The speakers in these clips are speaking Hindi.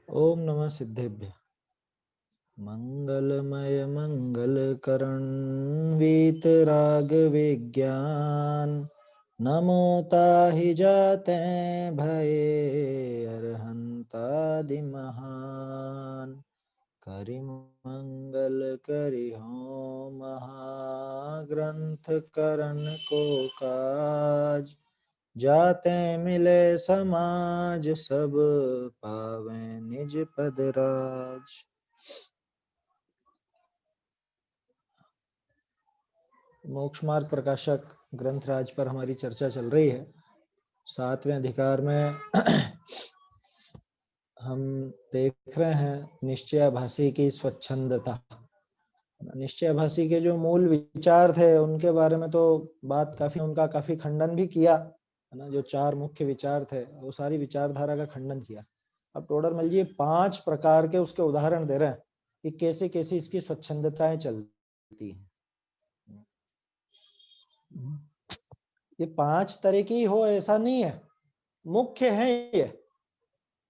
ओम नमः सिद्धेभ्य। मंगलमय मंगलकरण वीतराग विज्ञान नमो ताहि जाते भये अरहंतादि महान करि मंगल करि हो महाग्रंथ करण को काज जाते मिले समाज सब पावे निज पद राज। मोक्ष मार्ग प्रकाशक ग्रंथराज पर हमारी चर्चा चल रही है। 7वें अधिकार में हम देख रहे हैं निश्चयाभासी की स्वच्छंदता। निश्चयाभासी के जो मूल विचार थे उनके बारे में तो उनका काफी खंडन भी किया है ना। जो 4 मुख्य विचार थे वो सारी विचारधारा का खंडन किया। अब टोडरमल जी 5 प्रकार के उसके उदाहरण दे रहे हैं कि कैसे कैसे इसकी स्वच्छंदताएं चलती हैं। ये 5 तरह की हो ऐसा नहीं है, मुख्य है ये।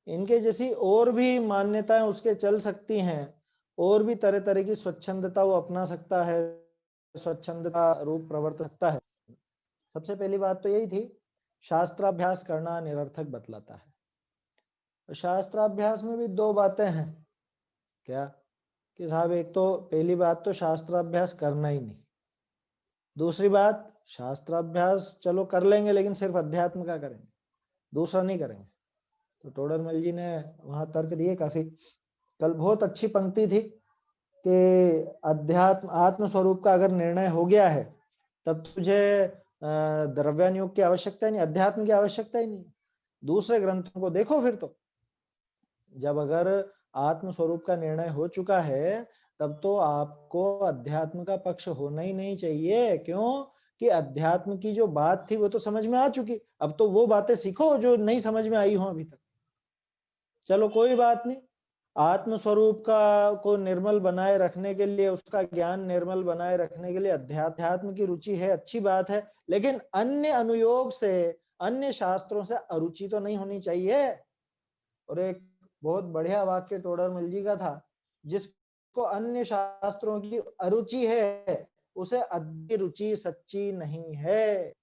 इनके जैसी और भी मान्यताएं उसके चल सकती हैं, और भी तरह तरह की स्वच्छंदता वो अपना सकता है, स्वच्छंदता रूप प्रवर्त सकता है। सबसे पहली बात तो यही थी, शास्त्राभ्यास करना निरर्थक बतलाता है। तो शास्त्राभ्यास में भी 2 बातें हैं। क्या कि साहब, एक तो पहली बात तो शास्त्राभ्यास करना ही नहीं। दूसरी बात, शास्त्राभ्यास चलो कर लेंगे लेकिन सिर्फ अध्यात्म का करेंगे, दूसरा नहीं करेंगे। तो टोडरमल जी ने वहां तर्क दिए काफी। कल बहुत अच्छी पंक्ति थी कि अध्यात्म आत्म स्वरूप का अगर निर्णय हो गया है तब तुझे द्रव्यानुयोग की आवश्यकता ही नहीं, अध्यात्म की आवश्यकता ही नहीं। दूसरे ग्रंथों को देखो फिर तो, जब अगर आत्म स्वरूप का निर्णय हो चुका है तब तो आपको अध्यात्म का पक्ष होना ही नहीं चाहिए। क्यों कि अध्यात्म की जो बात थी वो तो समझ में आ चुकी, अब तो वो बातें सीखो जो नहीं समझ में आई हो अभी तक। चलो कोई बात नहीं, आत्म स्वरूप का को निर्मल बनाए रखने के लिए, उसका ज्ञान निर्मल बनाए रखने के लिए अध्यात्म की रुचि है, अच्छी बात है, लेकिन अन्य अनुयोग से, अन्य शास्त्रों से अरुचि तो नहीं होनी चाहिए। और एक बहुत बढ़िया वाक्य टोडरमल जी का था, जिसको अन्य शास्त्रों की अरुचि है उसे अद्य रुचि सच्ची नहीं है।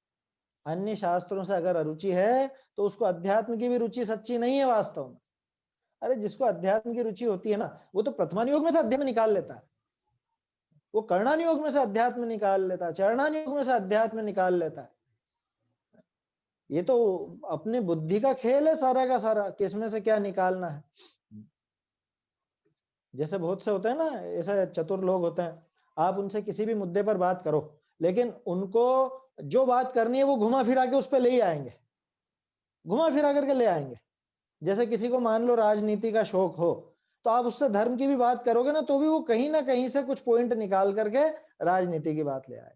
अन्य शास्त्रों से अगर अरुचि है तो उसको अध्यात्म की भी रुचि सच्ची नहीं है वास्तव में। अरे जिसको अध्यात्म की रुचि होती है ना, वो तो प्रथमानुयोग में से अध्यात्म निकाल लेता है, वो कर्णानुयोग में से अध्यात्म निकाल लेता है, चरणानुयोग में से अध्यात्म निकाल लेता है। ये तो अपने बुद्धि का खेल है सारा का सारा, किसमें से क्या निकालना है। जैसे बहुत से होते हैं ना, ऐसे चतुर लोग होते हैं, आप उनसे किसी भी मुद्दे पर बात करो लेकिन उनको जो बात करनी है वो घुमा फिरा के उस पर ले ही आएंगे, घुमा फिरा करके ले आएंगे। जैसे किसी को मान लो राजनीति का शौक हो, तो आप उससे धर्म की भी बात करोगे ना तो भी वो कहीं ना कहीं से कुछ पॉइंट निकाल करके राजनीति की बात ले आए।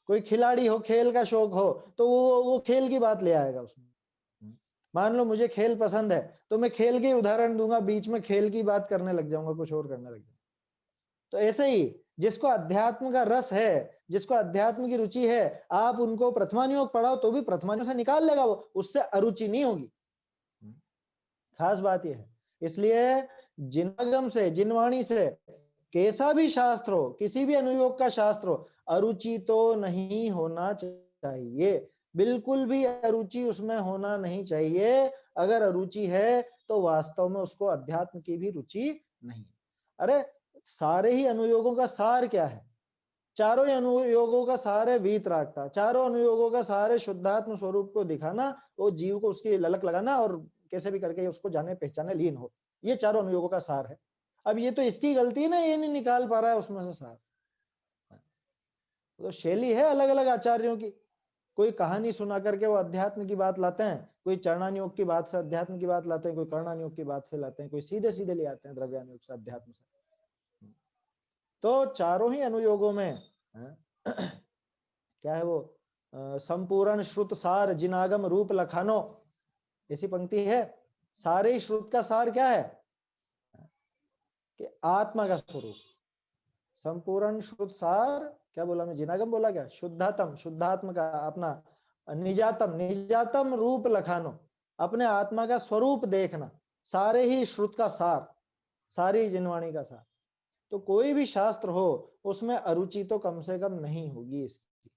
कोई खिलाड़ी हो, खेल का शौक हो, तो वो खेल की बात ले आएगा उसमें। मान लो मुझे खेल पसंद है तो मैं खेल के उदाहरण दूंगा, बीच में खेल की बात करने लग जाऊंगा, कुछ और करने लग जाऊंगा। तो ऐसे ही जिसको अध्यात्म का रस है, जिसको अध्यात्म की रुचि है, आप उनको प्रथमानुयोग पढ़ाओ तो भी प्रथमानुयोग से निकाल लेगा वो, उससे अरुचि नहीं होगी। खास बात यह है। इसलिए जिनागम से, जिनवाणी से कैसा भी शास्त्र हो, किसी भी अनुयोग का शास्त्र हो, अरुचि तो नहीं होना चाहिए, बिल्कुल भी अरुचि उसमें होना नहीं चाहिए। अगर अरुचि है तो वास्तव में उसको अध्यात्म की भी रुचि नहीं। अरे सारे ही अनुयोगों का सार क्या है? चारों ही अनुयोगों का सार है वीतरागता, चारों अनुयोगों का सार है शुद्धात्म स्वरूप को दिखाना, वो जीव को उसकी ललक लगाना और कैसे भी करके उसको जाने पहचाने, लीन हो। ये चारों अनुयोगों का सार है। अब ये तो इसकी गलती है ना, ये नहीं निकाल पा रहा है उसमें से सार। तो शैली है अलग अलग आचार्यों की, कोई कहानी सुना करके वो अध्यात्म की बात लाते हैं, कोई चरणानुयोग की बात से अध्यात्म की बात लाते हैं, कोई कर्णानुयोग की बात से लाते हैं, कोई सीधे सीधे ले आते हैं द्रव्यानुयोग से अध्यात्म से। तो चारों ही अनुयोगों में क्या है वो, संपूर्ण श्रुत सार जिनागम रूप लखानो, ऐसी पंक्ति है। सारे श्रुत का सार क्या है कि आत्मा का स्वरूप। संपूर्ण श्रुत सार क्या बोला मैं, जिनागम बोला क्या, शुद्धात्म, शुद्धात्म का अपना निजातम, निजातम रूप लखानो, अपने आत्मा का स्वरूप देखना। सारे ही श्रुत का सार, सारी जिनवाणी का सार। तो कोई भी शास्त्र हो उसमें अरुचि तो कम से कम नहीं होगी इसकी,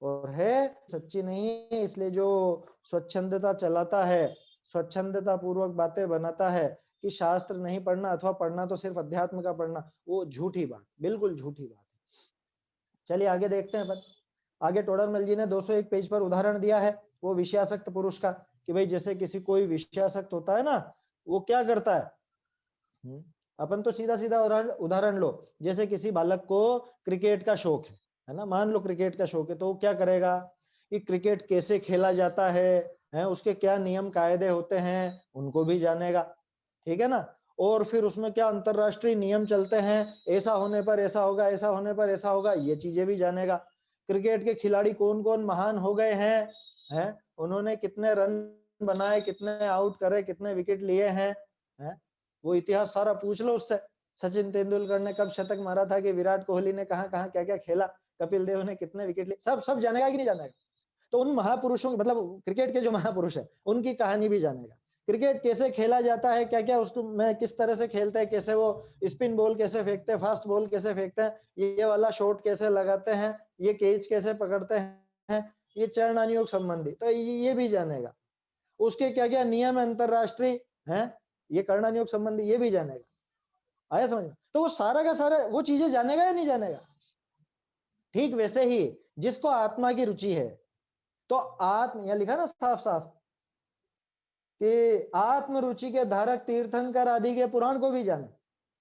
और है सच्ची नहीं है। इसलिए जो स्वच्छंदता चलाता है, स्वच्छंदता पूर्वक बातें बनाता है कि शास्त्र नहीं पढ़ना अथवा पढ़ना तो सिर्फ अध्यात्म का पढ़ना, वो झूठी बात, बिल्कुल झूठी बात है। चलिए आगे देखते हैं। आगे टोडरमल जी ने 201 पेज पर उदाहरण दिया है वो विषयासक्त पुरुष का, कि भाई जैसे किसी कोई विषयासक्त होता है ना, वो क्या करता है। अपन तो सीधा सीधा उदाहरण लो, जैसे किसी बालक को क्रिकेट का शौक है ना, मान लो क्रिकेट का शौक है, तो वो क्या करेगा कि क्रिकेट कैसे खेला जाता है, उसके क्या नियम कायदे होते हैं उनको भी जानेगा, ठीक है ना। और फिर उसमें क्या अंतरराष्ट्रीय नियम चलते हैं, ऐसा होने पर ऐसा होगा, ऐसा होने पर ऐसा होगा, ये चीजें भी जानेगा। क्रिकेट के खिलाड़ी कौन कौन महान हो गए हैं, उन्होंने कितने रन बनाए, कितने आउट करे, कितने विकेट लिए हैं, वो इतिहास सारा पूछ लो उससे। सचिन तेंदुलकर ने कब शतक मारा था, कि विराट कोहली ने कहां कहां क्या क्या खेला, कपिल देव ने कितने विकेट लिए, सब सब जानेगा कि नहीं जानेगा। तो उन महापुरुषों, मतलब क्रिकेट के जो महापुरुष है उनकी कहानी भी जानेगा। क्रिकेट कैसे खेला जाता है, क्या क्या उसको में किस तरह से खेलते हैं, कैसे वो स्पिन बॉल कैसे फेंकते हैं, फास्ट बॉल कैसे फेंकते हैं, ये वाला शॉट कैसे लगाते हैं, ये कैच कैसे पकड़ते हैं, ये चरण अनुयोग संबंधी, तो ये भी जानेगा। उसके क्या क्या नियम है अंतरराष्ट्रीय हैं, ये कर्ण योग संबंधी, ये भी जानेगा। आया समझ में। तो वो सारा का सारा वो चीजें जानेगा या नहीं जानेगा। ठीक वैसे ही जिसको आत्मा की रुचि है, तो आत्म, यह लिखा ना साफ साफ कि आत्म रुचि के धारक तीर्थंकर आदि के पुराण को भी जाने,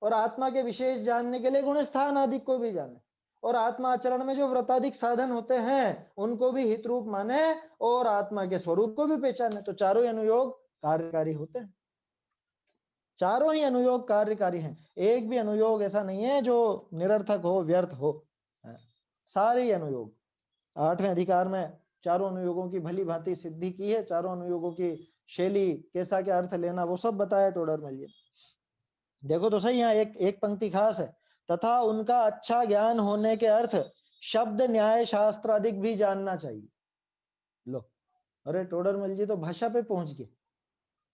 और आत्मा के विशेष जानने के लिए गुण स्थान आदि को भी जाने, और आत्मा आचरण में जो व्रताधिक साधन होते हैं उनको भी हित रूप माने, और आत्मा के स्वरूप को भी पहचाने। तो चारों अनुयोग कार्यकारी होते हैं, चारों ही अनुयोग कार्यकारी हैं। एक भी अनुयोग ऐसा नहीं है जो निरर्थक हो, व्यर्थ हो, सारे ही अनुयोग। 8वें अधिकार में चारों अनुयोगों की भली भांति सिद्धि की है, चारों अनुयोगों की शैली, कैसा क्या अर्थ लेना, वो सब बताया टोडरमल जी। देखो तो सही, यहाँ एक एक पंक्ति खास है, तथा उनका अच्छा ज्ञान होने के अर्थ शब्द न्याय शास्त्र अधिक भी जानना चाहिए। लो, अरे टोडरमल जी तो भाषा पे पहुंच गए।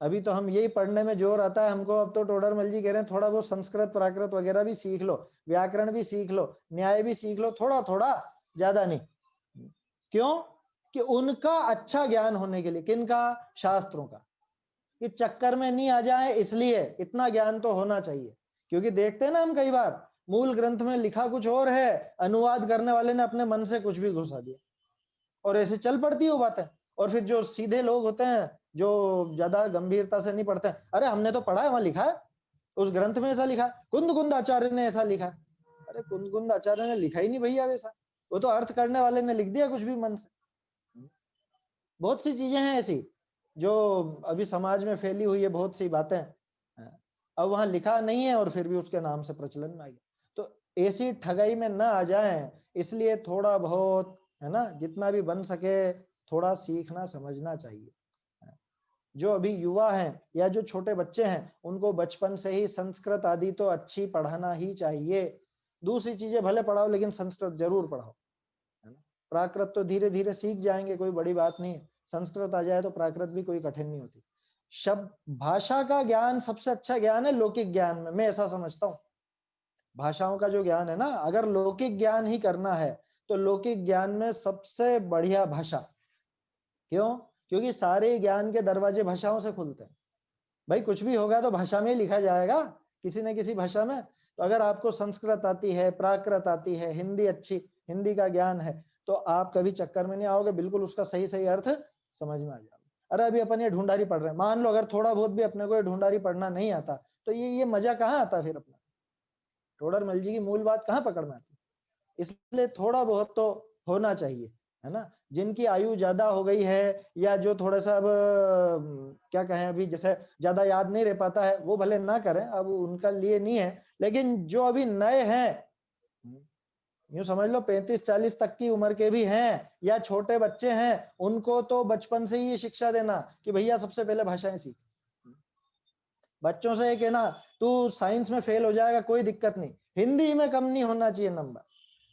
अभी तो हम यही पढ़ने में जोर आता है हमको, अब तो टोडरमल जी कह रहे हैं थोड़ा बहुत संस्कृत प्राकृत वगैरह भी सीख लो, व्याकरण भी सीख लो, न्याय भी सीख लो, थोड़ा थोड़ा, ज्यादा नहीं। क्यों? कि उनका अच्छा ज्ञान होने के लिए, किनका? शास्त्रों का, कि चक्कर में नहीं आ जाए, इसलिए इतना ज्ञान तो होना चाहिए। क्योंकि देखते हैं ना हम कई बार, मूल ग्रंथ में लिखा कुछ और है, अनुवाद करने वाले ने अपने मन से कुछ भी घुसा दिया, और ऐसे चल पड़ती है वो बातें। और फिर जो सीधे लोग होते हैं, जो ज्यादा गंभीरता से नहीं पढ़ते हैं, अरे हमने तो पढ़ा है, वहां लिखा है, उस ग्रंथ में ऐसा लिखा है, कुंद आचार्य ने ऐसा लिखा है। अरे कुंद आचार्य ने लिखा ही नहीं भैया वैसा, वो तो अर्थ करने वाले ने लिख दिया कुछ भी मन से। बहुत सी चीजें हैं ऐसी जो अभी समाज में फैली हुई है, बहुत सी बातें, अब वहां लिखा नहीं है और फिर भी उसके नाम से प्रचलन में आ गया। तो ऐसी ठगाई में ना आ जाए, इसलिए थोड़ा बहुत, है ना, जितना भी बन सके थोड़ा सीखना समझना चाहिए। जो अभी युवा हैं या जो छोटे बच्चे हैं, उनको बचपन से ही संस्कृत आदि तो अच्छी पढ़ाना ही चाहिए। दूसरी चीजें भले पढ़ाओ, लेकिन संस्कृत जरूर पढ़ाओ, है ना। प्राकृत तो धीरे धीरे सीख जाएंगे, कोई बड़ी बात नहीं है, संस्कृत आ जाए तो प्राकृत भी कोई कठिन नहीं होती। शब्द भाषा का ज्ञान सबसे अच्छा ज्ञान है लौकिक ज्ञान में, मैं ऐसा समझता हूँ। भाषाओं का जो ज्ञान है ना, अगर लौकिक ज्ञान ही करना है तो लौकिक ज्ञान में सबसे बढ़िया भाषा। क्यों? क्योंकि सारे ज्ञान के दरवाजे भाषाओं से खुलते हैं। भाई कुछ भी होगा तो भाषा में ही लिखा जाएगा, किसी न किसी भाषा में। तो अगर आपको संस्कृत आती है, प्राकृत आती है, हिंदी अच्छी, हिंदी का ज्ञान है, तो आप कभी चक्कर में नहीं आओगे, बिल्कुल उसका सही सही अर्थ समझ में आ जाएगा। अरे अभी अपन ये ढूंढारी पढ़ रहे हैं, मान लो अगर थोड़ा बहुत भी अपने को ये ढूंढारी पढ़ना नहीं आता, तो ये मजा कहाँ आता फिर अपना। टोडरमल जी की मूल बात कहाँ पकड़ में आती। इसलिए थोड़ा बहुत तो होना चाहिए, है ना। जिनकी आयु ज्यादा हो गई है, या जो थोड़ा सा अब क्या कहें, अभी जैसे ज्यादा याद नहीं रह पाता है, वो भले ना करें, अब उनका लिए नहीं है। लेकिन जो अभी नए हैं, यूं समझ लो 35-40 तक की उम्र के भी हैं, या छोटे बच्चे हैं, उनको तो बचपन से ही ये शिक्षा देना कि भैया सबसे पहले भाषाएं सीख। बच्चों से एक है ना, तू साइंस में फेल हो जाएगा कोई दिक्कत नहीं, हिंदी में कम नहीं होना चाहिए नंबर,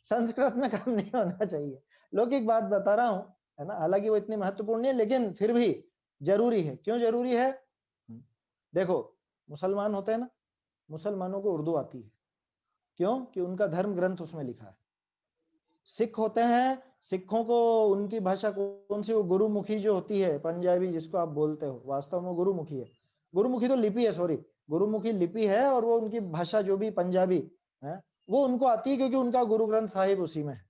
संस्कृत में कम नहीं होना चाहिए। लौकिक बात बता रहा हूं, है ना, हालांकि वो इतनी महत्वपूर्ण नहीं है, लेकिन फिर भी जरूरी है। क्यों जरूरी है? देखो मुसलमान होते हैं ना, मुसलमानों को उर्दू आती है, क्यों? कि उनका धर्म ग्रंथ उसमें लिखा है। सिख होते हैं, सिखों को उनकी भाषा कौन सी, वो गुरुमुखी जो होती है, पंजाबी जिसको आप बोलते हो, वास्तव में गुरुमुखी है। गुरुमुखी तो लिपि है, सॉरी, गुरुमुखी लिपि है, और वो उनकी भाषा जो भी पंजाबी है वो उनको आती है, क्योंकि उनका गुरु ग्रंथ साहिब उसी में है।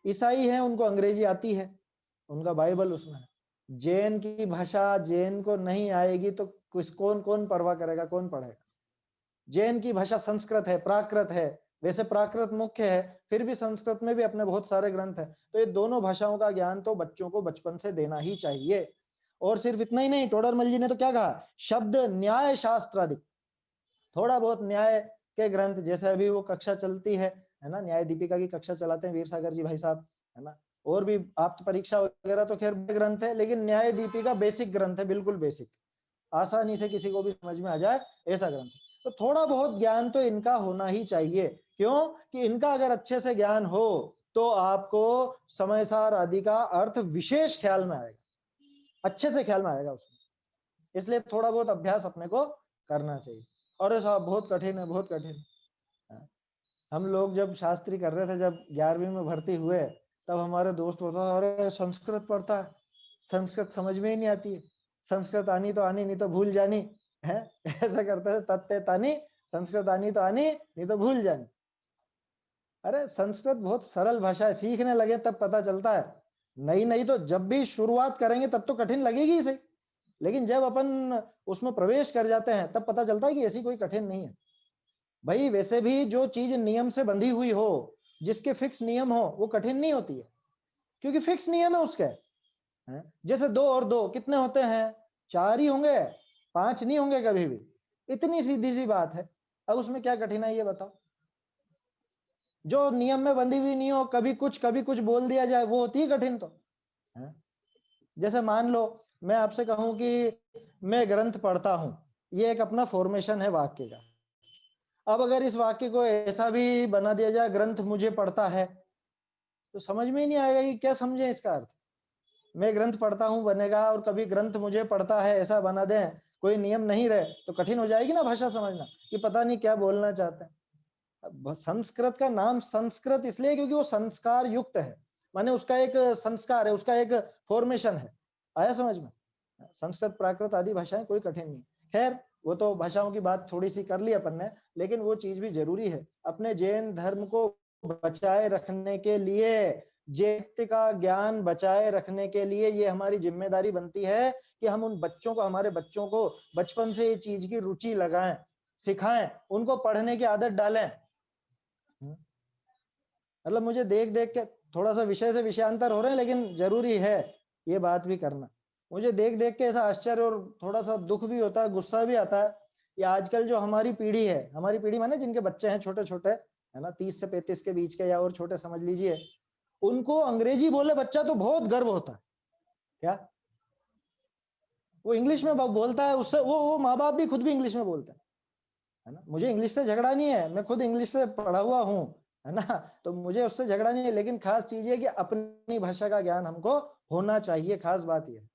ईसाई है, उनको अंग्रेजी आती है, उनका बाइबल उसमें है। जैन की भाषा जैन को नहीं आएगी तो कौन कौन परवाह करेगा, कौन पढ़ेगा? जैन की भाषा संस्कृत है, प्राकृत है, वैसे प्राकृत मुख्य है, फिर भी संस्कृत में भी अपने बहुत सारे ग्रंथ हैं। तो ये दोनों भाषाओं का ज्ञान तो बच्चों को बचपन से देना ही चाहिए। और सिर्फ इतना ही नहीं, टोडरमल जी ने तो क्या कहा, शब्द न्याय शास्त्र आदि, थोड़ा बहुत न्याय के ग्रंथ, जैसे अभी वो कक्षा चलती है ना, न्याय दीपिका की कक्षा चलाते हैं वीर सागर जी भाई साहब, है ना। और भी आप्त परीक्षा वगैरह तो खैर ग्रंथ है, लेकिन न्याय दीपिका बेसिक ग्रंथ है, बिल्कुल बेसिक, आसानी से किसी को भी समझ में आ जाए ऐसा ग्रंथ। तो थोड़ा बहुत ज्ञान तो इनका होना ही चाहिए। क्यों? कि इनका अगर अच्छे से ज्ञान हो तो आपको समय सार आदि का अर्थ विशेष ख्याल में आएगा, अच्छे से ख्याल में आएगा उसमें। इसलिए थोड़ा बहुत अभ्यास अपने को करना चाहिए। और साहब बहुत कठिन है, बहुत कठिन है। हम लोग जब शास्त्री कर रहे थे, जब 11वीं में भर्ती हुए, तब हमारे दोस्त होता, अरे संस्कृत पढ़ता है, संस्कृत समझ में ही नहीं आती है, संस्कृत आनी तो आनी, नहीं तो भूल जानी है। ऐसा करते थे, तत्ते तानी, संस्कृत आनी तो आनी, नहीं तो भूल जानी। अरे संस्कृत बहुत सरल भाषा है, सीखने लगे तब पता चलता है। नई नई तो जब भी शुरुआत करेंगे तब तो कठिन लगेगी ही सही, लेकिन जब अपन उसमें प्रवेश कर जाते हैं तब पता चलता है कि ऐसी कोई कठिन नहीं है भाई। वैसे भी जो चीज नियम से बंधी हुई हो, जिसके फिक्स नियम हो, वो कठिन नहीं होती है, क्योंकि फिक्स नियम है उसके। जैसे 2 और 2 कितने होते हैं? 4 ही होंगे, 5 नहीं होंगे कभी भी। इतनी सीधी सी बात है, अब उसमें क्या कठिनाई है बताओ? जो नियम में बंधी हुई नहीं हो, कभी कुछ बोल दिया जाए, वो होती है कठिन तो। जैसे मान लो मैं आपसे कहूं कि मैं ग्रंथ पढ़ता हूं, ये एक अपना फॉर्मेशन है वाक्य का। अब अगर इस वाक्य को ऐसा भी बना दिया जाए, ग्रंथ मुझे पढ़ता है, तो समझ में ही नहीं आएगा कि क्या समझे इसका अर्थ। मैं ग्रंथ पढ़ता हूं बनेगा, और कभी ग्रंथ मुझे पढ़ता है ऐसा बना दें, कोई नियम नहीं रहे, तो कठिन हो जाएगी ना भाषा समझना, कि पता नहीं क्या बोलना चाहते हैं। संस्कृत का नाम संस्कृत इसलिए क्योंकि वो संस्कार युक्त है, माने उसका एक संस्कार है, उसका एक फॉर्मेशन है। आया समझ में? संस्कृत प्राकृत आदि भाषाएं कोई कठिन नहीं। खैर वो तो भाषाओं की बात थोड़ी सी कर ली अपन ने, लेकिन वो चीज भी जरूरी है अपने जैन धर्म को बचाए रखने के लिए, जैत का ज्ञान बचाए रखने के लिए। ये हमारी जिम्मेदारी बनती है कि हम उन बच्चों को, हमारे बच्चों को बचपन से ये चीज की रुचि लगाएं, सिखाएं, उनको पढ़ने की आदत डालें। मतलब मुझे देख देख के थोड़ा सा विषय से विषयांतर हो रहे हैं, लेकिन जरूरी है ये बात भी करना। मुझे देख देख के ऐसा आश्चर्य और थोड़ा सा दुख भी होता है, गुस्सा भी आता है। ये आजकल जो हमारी पीढ़ी है, हमारी पीढ़ी माने जिनके बच्चे हैं छोटे छोटे, है ना, 30 से 35 के बीच के या और छोटे समझ लीजिए, उनको अंग्रेजी बोले बच्चा तो बहुत गर्व होता है। क्या वो इंग्लिश में बोलता है, उससे वो माँ बाप भी खुद भी इंग्लिश में बोलते हैं, है ना। मुझे इंग्लिश से झगड़ा नहीं है, मैं खुद इंग्लिश से पढ़ा हुआ हूँ, है ना, तो मुझे उससे झगड़ा नहीं है। लेकिन खास चीज है कि अपनी भाषा का ज्ञान हमको होना चाहिए, खास बात यह।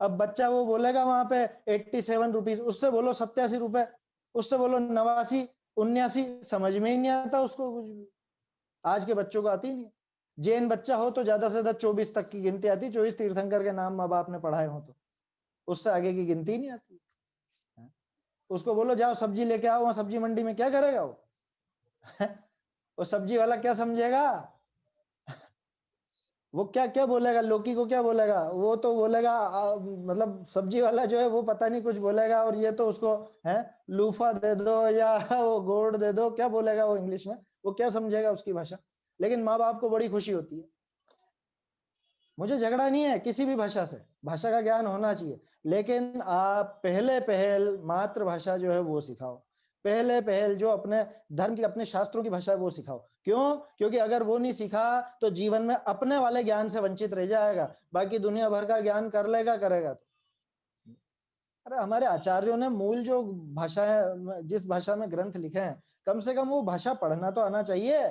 अब बच्चा वो बोलेगा वहां पे 87 रुपीज, उससे बोलो 87 रुपए, उससे बोलो 89, 79, समझ में ही नहीं आता उसको कुछ भी। आज के बच्चों को आती नहीं। जैन बच्चा हो तो ज्यादा से ज्यादा 24 तक की गिनती आती, 24 तीर्थंकर के नाम माँ बाप ने पढ़ाए हो तो, उससे आगे की गिनती नहीं आती। उसको बोलो जाओ सब्जी लेके आओ, वहां सब्जी मंडी में क्या करेगा वो सब्जी वाला क्या समझेगा? वो क्या क्या बोलेगा, लौकी को क्या बोलेगा? वो तो बोलेगा मतलब सब्जी वाला जो है वो पता नहीं कुछ बोलेगा, और ये तो उसको है लूफा दे दो या वो गोड़ दे दो, क्या बोलेगा वो इंग्लिश में, वो क्या समझेगा उसकी भाषा। लेकिन माँ बाप को बड़ी खुशी होती है। मुझे झगड़ा नहीं है किसी भी भाषा से, भाषा का ज्ञान होना चाहिए, लेकिन आप पहले पहल मातृभाषा जो है वो सिखाओ। पहले पहल जो अपने धर्म की, अपने शास्त्रों की भाषा है वो सिखाओ। क्यों? क्योंकि अगर वो नहीं सीखा तो जीवन में अपने वाले ज्ञान से वंचित रह जाएगा, बाकी दुनिया भर का ज्ञान कर लेगा करेगा तो। अरे हमारे आचार्यों ने मूल जो भाषा है, जिस भाषा में ग्रंथ लिखे हैं, कम से कम वो भाषा पढ़ना तो आना चाहिए।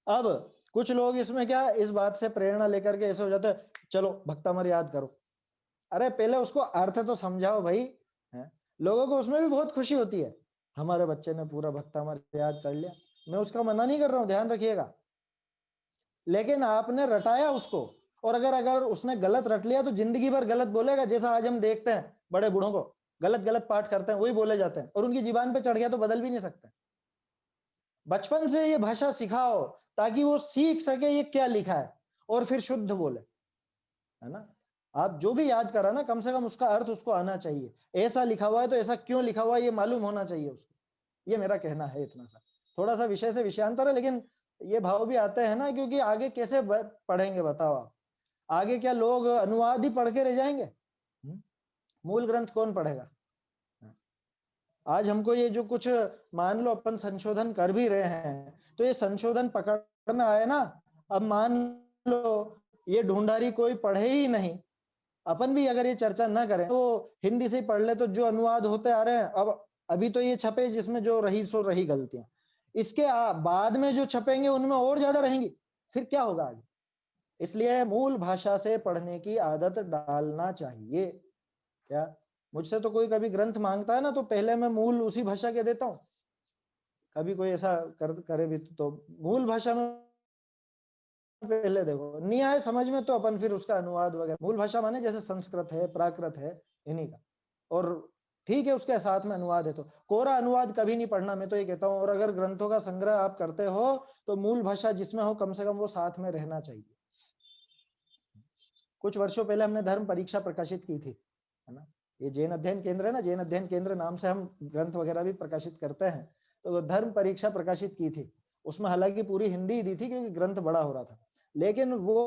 अब कुछ लोग इसमें क्या, इस बात से प्रेरणा लेकर के ऐसे हो जाते हैं, चलो भक्तामर याद करो, अरे पहले उसको अर्थ तो समझाओ भाई, है? लोगों को उसमें भी बहुत खुशी होती है, हमारे बच्चे ने पूरा भक्तामृत याद कर लिया। मैं उसका मना नहीं कर रहा हूं, ध्यान रखिएगा, लेकिन आपने रटाया उसको, और अगर अगर उसने गलत रट लिया तो जिंदगी भर गलत बोलेगा। जैसा आज हम देखते हैं बड़े बूढ़ों को, गलत गलत पाठ करते हैं, वही बोले जाते हैं, और उनकी जीबान पे चढ़ गया तो बदल भी नहीं सकते। बचपन से ये भाषा सिखाओ ताकि वो सीख सके ये क्या लिखा है, और फिर शुद्ध बोले, है ना। आप जो भी याद करा ना, कम से कम उसका अर्थ उसको आना चाहिए। ऐसा लिखा हुआ है तो ऐसा क्यों लिखा हुआ है ये मालूम होना चाहिए उसको। ये मेरा कहना है, इतना सा। थोड़ा सा विषय से विषयांतर है, लेकिन ये भाव भी आते हैं ना, क्योंकि आगे कैसे पढ़ेंगे बताओ आप। आगे क्या लोग अनुवाद ही पढ़ के रह जाएंगे? मूल ग्रंथ कौन पढ़ेगा? आज हमको ये जो कुछ, मान लो अपन संशोधन कर भी रहे हैं, तो ये संशोधन पकड़ में आए ना। अब मान लो ये ढूंढारी कोई पढ़े ही नहीं, अपन भी अगर ये चर्चा ना करें तो हिंदी से ही पढ़ ले, तो जो अनुवाद होते आ रहे हैं, अब अभी तो ये छपे जिसमें जो रही सो रही गलतियां, इसके बाद में जो छपेंगे उनमें और ज्यादा रहेंगी, फिर क्या होगा आगे। इसलिए मूल भाषा से पढ़ने की आदत डालना चाहिए। क्या मुझसे तो कोई कभी ग्रंथ मांगता है ना, तो पहले मैं मूल उसी भाषा के देता हूँ। कभी कोई ऐसा करे भी तो मूल भाषा में पहले देखो, नहीं आए समझ में तो अपन फिर उसका अनुवाद वगैरह। मूल भाषा माने जैसे संस्कृत है, प्राकृत है, इन्हीं का। और ठीक है, उसके साथ में अनुवाद है, तो कोरा अनुवाद कभी नहीं पढ़ना, मैं तो ये कहता हूँ। और अगर ग्रंथों का संग्रह आप करते हो तो मूल भाषा जिसमें हो, कम से कम वो साथ में रहना चाहिए। कुछ वर्षों पहले हमने धर्म परीक्षा प्रकाशित की थी, है ना। ये जैन अध्ययन केंद्र है ना, जैन अध्ययन केंद्र नाम से हम ग्रंथ वगैरह भी प्रकाशित करते हैं। तो धर्म परीक्षा प्रकाशित की थी, उसमें हालांकि पूरी हिंदी दी थी क्योंकि ग्रंथ बड़ा हो रहा था, लेकिन वो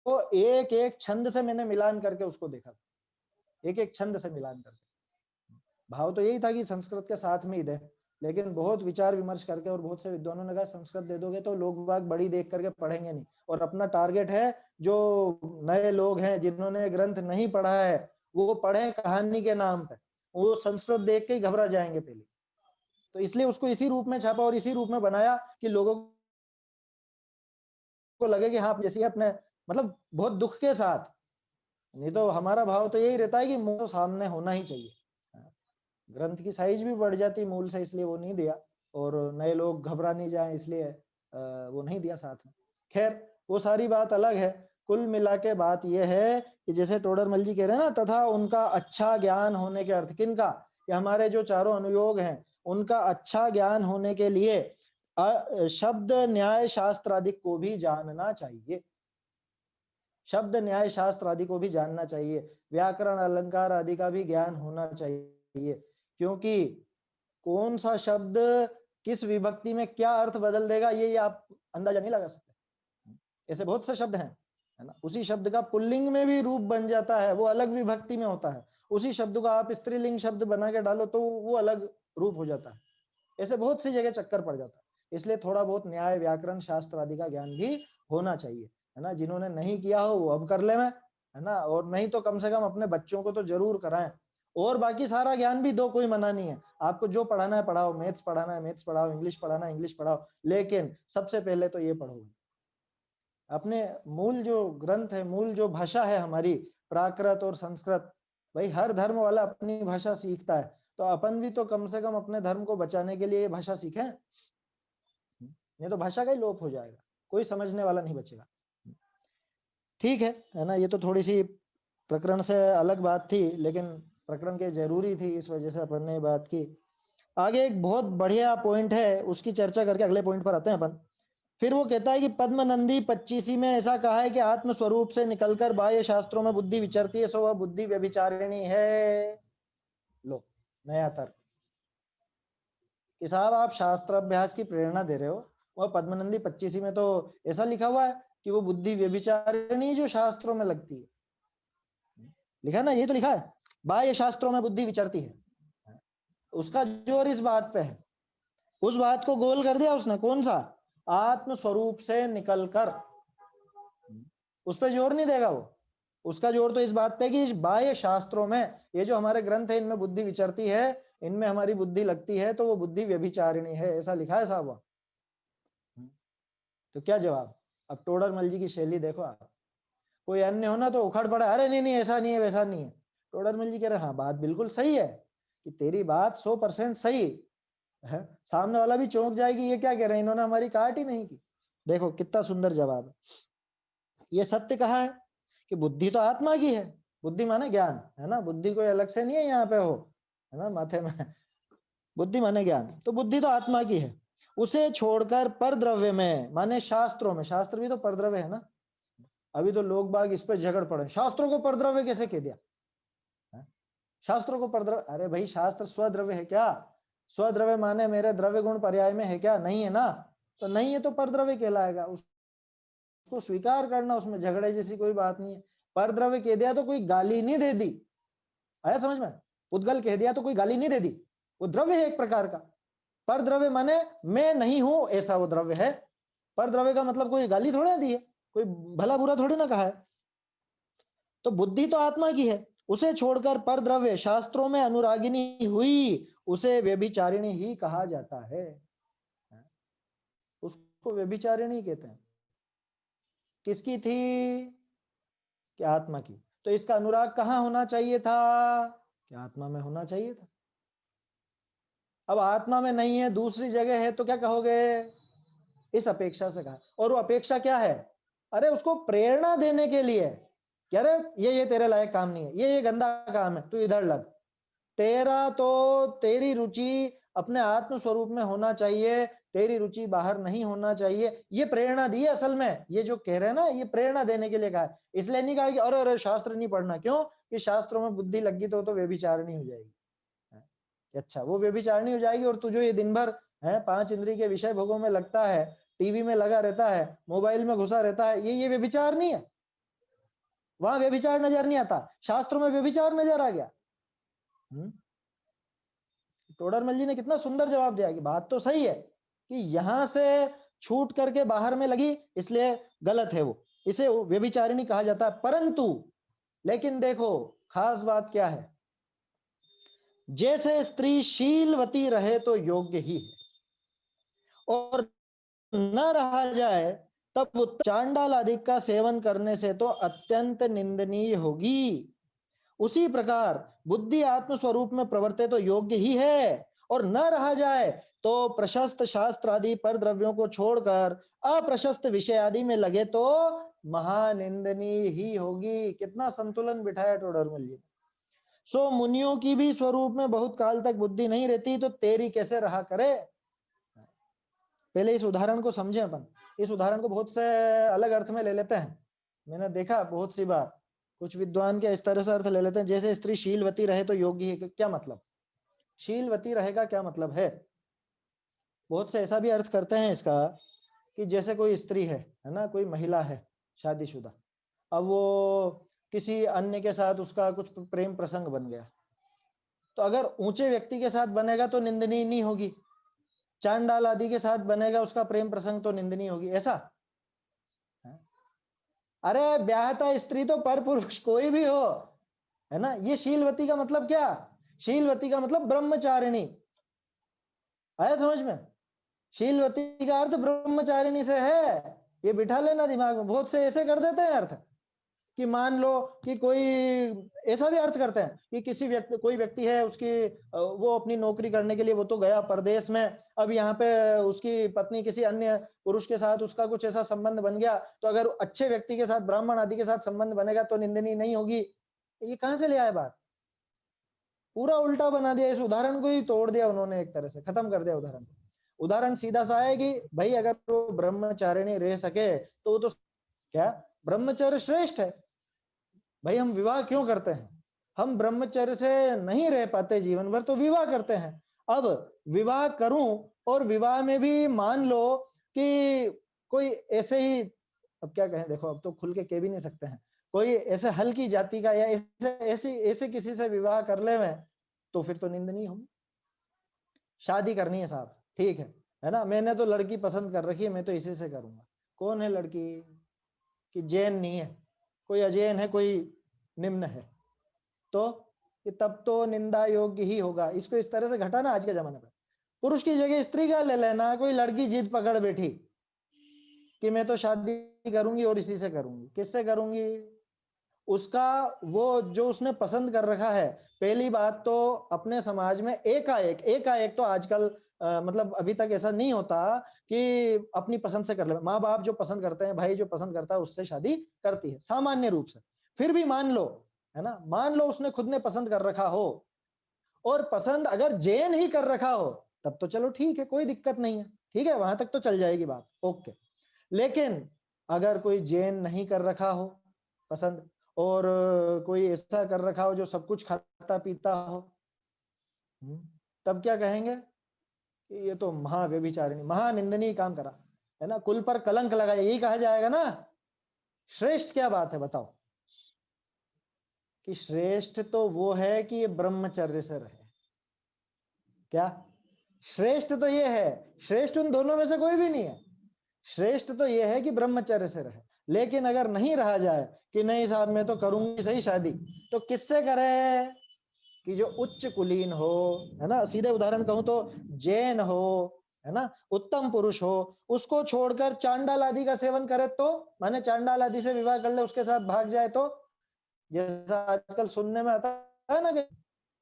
एक एक छंद से मैंने मिलान करके उसको देखा, एक एक छंद से मिलान करके। भाव तो यही था कि संस्कृत के साथ में ही दे, लेकिन बहुत विचार विमर्श करके और बहुत से विद्वानों ने कहा संस्कृत दे दोगे तो लोग बाग बड़ी देख करके पढ़ेंगे नहीं। और अपना टारगेट है जो नए लोग हैं जिन्होंने ग्रंथ नहीं पढ़ा है, वो पढ़े कहानी के नाम पे, वो संस्कृत देख के ही घबरा जाएंगे पहले। तो इसलिए उसको इसी रूप में छापा और इसी रूप में बनाया कि लोगों को लगे कि हाँ जैसे अपने, मतलब बहुत दुख के साथ। नहीं तो हमारा भाव तो यही रहता है कि मुंह तो सामने होना ही चाहिए। ग्रंथ की साइज भी बढ़ जाती मूल से, इसलिए वो नहीं दिया, और नए लोग घबरा नहीं जाए इसलिए वो नहीं दिया साथ में। खैर वो सारी बात अलग है। कुल मिला के बात यह है कि जैसे टोडरमल जी कह रहे हैं ना, तथा उनका अच्छा ज्ञान होने के अर्थ किनका, कि हमारे जो चारों अनुयोग हैं उनका अच्छा ज्ञान होने के लिए शब्द न्याय शास्त्र आदि को भी जानना चाहिए। शब्द न्याय शास्त्र आदि को भी जानना चाहिए, व्याकरण अलंकार आदि का भी ज्ञान होना चाहिए। क्योंकि कौन सा शब्द किस विभक्ति में क्या अर्थ बदल देगा ये आप अंदाजा नहीं लगा सकते। ऐसे बहुत से शब्द हैं, है ना। उसी शब्द का पुल्लिंग में भी रूप बन जाता है, वो अलग विभक्ति में होता है। उसी शब्द को आप स्त्रीलिंग शब्द बना के डालो तो वो अलग रूप हो जाता है। ऐसे बहुत सी जगह चक्कर पड़ जाता है। इसलिए थोड़ा बहुत न्याय व्याकरण शास्त्र आदि का ज्ञान भी होना चाहिए, है ना। जिन्होंने नहीं किया हो वो अब कर ले, मैं, है ना। और नहीं तो कम से कम अपने बच्चों को तो जरूर कराएं। और बाकी सारा ज्ञान भी दो, कोई मना नहीं है। आपको जो पढ़ाना है पढ़ाओ, मैथ्स पढ़ाना है मैथ्स पढ़ाओ, इंग्लिश पढ़ाना है इंग्लिश पढ़ाओ, लेकिन सबसे पहले तो ये पढ़ो अपने मूल जो ग्रंथ है, मूल जो भाषा है हमारी प्राकृत और संस्कृत। भाई हर धर्म वाला अपनी भाषा सीखता है, तो अपन भी तो कम से कम अपने धर्म को बचाने के लिए ये भाषा सीखें। नहीं तो भाषा का ही लोप हो जाएगा, कोई समझने वाला नहीं बचेगा। ठीक है ना। ये तो थोड़ी सी प्रकरण से अलग बात थी, लेकिन प्रकरण के जरूरी थी, इस वजह से अपन ने बात की। आगे एक बहुत बढ़िया पॉइंट है, उसकी चर्चा करके अगले पॉइंट पर आते हैं अपन। फिर वो कहता है कि पद्मनंदी 25 में ऐसा कहा है कि आत्म स्वरूप से निकलकर बाह्य शास्त्रों में बुद्धि विचरती है, सो वह बुद्धि व्यभिचारिणी है। लो नया तर्क कि साहब आप शास्त्र अभ्यास की प्रेरणा दे रहे हो, वह पद्मनंदी 25 में तो ऐसा लिखा हुआ है कि वो बुद्धि व्यभिचारिणी जो शास्त्रों में लगती है। लिखा ना, ये तो लिखा है बाह्य शास्त्रों में बुद्धि विचरती है। उसका जोर इस बात पे है, उस बात को गोल कर दिया उसने। कौन सा? आत्म स्वरूप से निकलकर, उस पर जोर नहीं देगा वो। उसका जोर तो इस बात पे कि बाह्य शास्त्रों में ये जो हमारे ग्रंथ है इनमें बुद्धि विचरती है, इनमें हमारी बुद्धि लगती है, तो वो बुद्धि व्यभिचारिणी है, ऐसा लिखा है साहब। तो क्या जवाब? अब टोडरमल जी की शैली देखो आप। कोई अन्य होना तो उखड़ पड़ा, अरे नहीं नहीं ऐसा नहीं है वैसा नहीं है। टोडरमल जी कह रहे हाँ बात बिल्कुल सही है कि तेरी बात 100% सही है। सामने वाला भी चौंक जाएगी, ये क्या कह रहे हैं, इन्होंने हमारी काट ही नहीं की। देखो कितना सुंदर जवाब है। ये सत्य कहा है कि बुद्धि तो आत्मा की है। बुद्धि माने ज्ञान, है ना, बुद्धि कोई अलग से नहीं है यहाँ पे हो, है ना, माथे में। बुद्धि माने ज्ञान, तो बुद्धि तो आत्मा की है। उसे छोड़कर पर द्रव्य में, माने शास्त्रों में, शास्त्र भी तो परद्रव्य है ना। अभी तो लोग बाग इस पे झगड़ पड़े, शास्त्रों को परद्रव्य कैसे कह दिया, शास्त्रों को परद्रव्य। अरे भाई शास्त्र स्वद्रव्य है क्या? स्वद्रव्य माने मेरे द्रव्य गुण पर्याय में है क्या? नहीं है ना, तो नहीं है तो परद्रव्य कहलाएगा। उसको स्वीकार करना, उसमें झगड़े जैसी कोई बात नहीं है। परद्रव्य कह दिया तो कोई गाली नहीं दे दी, आया समझ में? उद्गल कह दिया तो कोई गाली नहीं दे दी, वो द्रव्य है एक प्रकार का। पर द्रव्य माने मैं नहीं हूं ऐसा वो द्रव्य है। पर द्रव्य का मतलब कोई गाली थोड़ी दी है, कोई भला बुरा थोड़ी ना कहा है। तो बुद्धि तो आत्मा की है, उसे छोड़कर पर द्रव्य शास्त्रों में अनुरागिनी हुई, उसे व्यभिचारिणी ही कहा जाता है। उसको व्यभिचारिणी कहते हैं। किसकी थी? कि आत्मा की। तो इसका अनुराग कहाँ होना चाहिए था? कि आत्मा में होना चाहिए था। अब आत्मा में नहीं है, दूसरी जगह है, तो क्या कहोगे? इस अपेक्षा से कहा। और वो अपेक्षा क्या है? अरे उसको प्रेरणा देने के लिए कि अरे ये तेरे लायक काम नहीं है, ये गंदा काम है, तू इधर लग। तेरा तो तेरी रुचि अपने आत्म स्वरूप में होना चाहिए, तेरी रुचि बाहर नहीं होना चाहिए। ये प्रेरणा दी है असल में, ये जो कह रहे हैं ना, ये प्रेरणा देने के लिए कहा है। इसलिए नहीं कहा कि अरे अरे शास्त्र नहीं पढ़ना। क्यों? कि शास्त्रों में बुद्धि लगी तो व्यभिचारिणी हो जाएगी। अच्छा वो व्यभिचारिणी हो जाएगी, और तू जो ये दिन भर है 5 इंद्रिय के विषय भोगों में लगता है, टीवी में लगा रहता है, मोबाइल में घुसा रहता है, ये व्यभिचार नहीं है। वहां व्यभिचार नजर नहीं आता, शास्त्रों में व्यभिचार नजर आ गया। टोडरमल जी ने कितना सुंदर जवाब दिया कि बात तो सही है कि यहां से छूट करके बाहर में लगी, इसलिए गलत है वो, इसे व्यभिचारिणी कहा जाता है। परंतु लेकिन देखो खास बात क्या है, जैसे स्त्री शीलवती रहे तो योग्य ही है, और न रहा जाए तब चांडाल आदि का सेवन करने से तो अत्यंत निंदनीय होगी। उसी प्रकार बुद्धि आत्म स्वरूप में प्रवर्ते तो योग्य ही है, और न रहा जाए तो प्रशस्त शास्त्र आदि पर द्रव्यों को छोड़कर अप्रशस्त विषय आदि में लगे तो महानिंदनीय ही होगी। कितना संतुलन बिठाया टोडरमल जी। सो मुनियों की भी स्वरूप में बहुत काल तक बुद्धि नहीं रहती, तो तेरी कैसे रहा करे। पहले इस उदाहरण को समझे अपन। इस उदाहरण को बहुत से अलग अर्थ में ले लेते हैं, मैंने देखा बहुत सी बार कुछ विद्वान के इस तरह से अर्थ ले लेते हैं, जैसे स्त्री शीलवती रहे तो योग्य है। क्या मतलब शीलवती रहेगा, क्या मतलब है? बहुत से ऐसा भी अर्थ करते हैं इसका कि जैसे कोई स्त्री है ना, कोई महिला है शादीशुदा, अब वो किसी अन्य के साथ उसका कुछ प्रेम प्रसंग बन गया, तो अगर ऊंचे व्यक्ति के साथ बनेगा तो निंदनीय नहीं होगी, चांडाल आदि के साथ बनेगा उसका प्रेम प्रसंग तो निंदनीय होगी, ऐसा? अरे ब्याहता स्त्री तो पर पुरुष कोई भी हो, है ना। ये शीलवती का मतलब क्या? शीलवती का मतलब ब्रह्मचारिणी, आया समझ में? शीलवती का अर्थ ब्रह्मचारिणी से है, ये बिठा लेना दिमाग में। बहुत से ऐसे कर देते हैं अर्थ कि मान लो कि कोई ऐसा भी अर्थ करते हैं कि किसी व्यक्ति, कोई व्यक्ति है, उसकी वो अपनी नौकरी करने के लिए वो तो गया परदेश में, अब यहाँ पे उसकी पत्नी किसी अन्य पुरुष के साथ उसका कुछ ऐसा संबंध बन गया, तो अगर अच्छे व्यक्ति के साथ, ब्राह्मण आदि के साथ संबंध बनेगा तो निंदनीय नहीं होगी। ये कहां से ले आए बात? पूरा उल्टा बना दिया, इस उदाहरण को ही तोड़ दिया उन्होंने, एक तरह से खत्म कर दिया उदाहरण। उदाहरण सीधा सा है कि भाई अगर वो ब्रह्मचारिणी रह सके तो वो तो क्या, ब्रह्मचर्य श्रेष्ठ है। भाई हम विवाह क्यों करते हैं? हम ब्रह्मचर्य से नहीं रह पाते जीवन भर, तो विवाह करते हैं। अब विवाह करूं और विवाह में भी मान लो कि कोई ऐसे ही, अब क्या कहें, देखो अब तो खुल के कह भी नहीं सकते हैं, कोई ऐसे हल्की जाति का या ऐसे ऐसे किसी से विवाह कर ले में, तो फिर तो निंदनीय होगी। शादी करनी है साहब, ठीक है ना, मैंने तो लड़की पसंद कर रखी है, मैं तो इसी से करूंगा। कौन है लड़की? कि जैन नहीं है, कोई अजैन है, कोई निम्न है, तो तब तो निंदा योग्य ही होगा। इसको इस तरह से घटाना आज के जमाने में। पुरुष की जगह स्त्री का ले लेना, कोई लड़की जिद पकड़ बैठी कि मैं तो शादी करूंगी और इसी से करूंगी। किससे करूंगी? उसका वो जो उसने पसंद कर रखा है, पहली बात तो अपने समाज में एकाएक तो आजकल मतलब अभी तक ऐसा नहीं होता कि अपनी पसंद से कर ले। माँ बाप जो पसंद करते हैं, भाई जो पसंद करता है उससे शादी करती है सामान्य रूप से। फिर भी मान लो, है ना, मान लो उसने खुद ने पसंद कर रखा हो, और पसंद अगर जैन ही कर रखा हो तब तो चलो ठीक है, कोई दिक्कत नहीं है, ठीक है, वहां तक तो चल जाएगी बात, ओके। लेकिन अगर कोई जैन नहीं कर रखा हो पसंद, और कोई ऐसा कर रखा हो जो सब कुछ खाता पीता हो, तब क्या कहेंगे कि ये तो महाव्यभिचारिणी, महानिंदनीय काम करा, है ना, कुल पर कलंक लगाया, यही कहा जाएगा ना। श्रेष्ठ क्या बात है बताओ, कि श्रेष्ठ तो वो है कि ये ब्रह्मचर्य से रहे। क्या श्रेष्ठ तो ये है, श्रेष्ठ उन दोनों में से कोई भी नहीं है, श्रेष्ठ तो ये है कि ब्रह्मचर्य से रहे। लेकिन अगर नहीं रहा जाए कि नहीं साहब मैं तो करूंगी सही शादी, तो किससे करे, कि जो उच्च कुलीन हो, है ना, सीधे उदाहरण कहूं तो जैन हो, है ना, उत्तम पुरुष हो, उसको छोड़कर चांडाल आदि का सेवन करे तो, माने चांडाल आदि से विवाह कर ले, उसके साथ भाग जाए तो, जैसा आजकल सुनने में आता है ना कि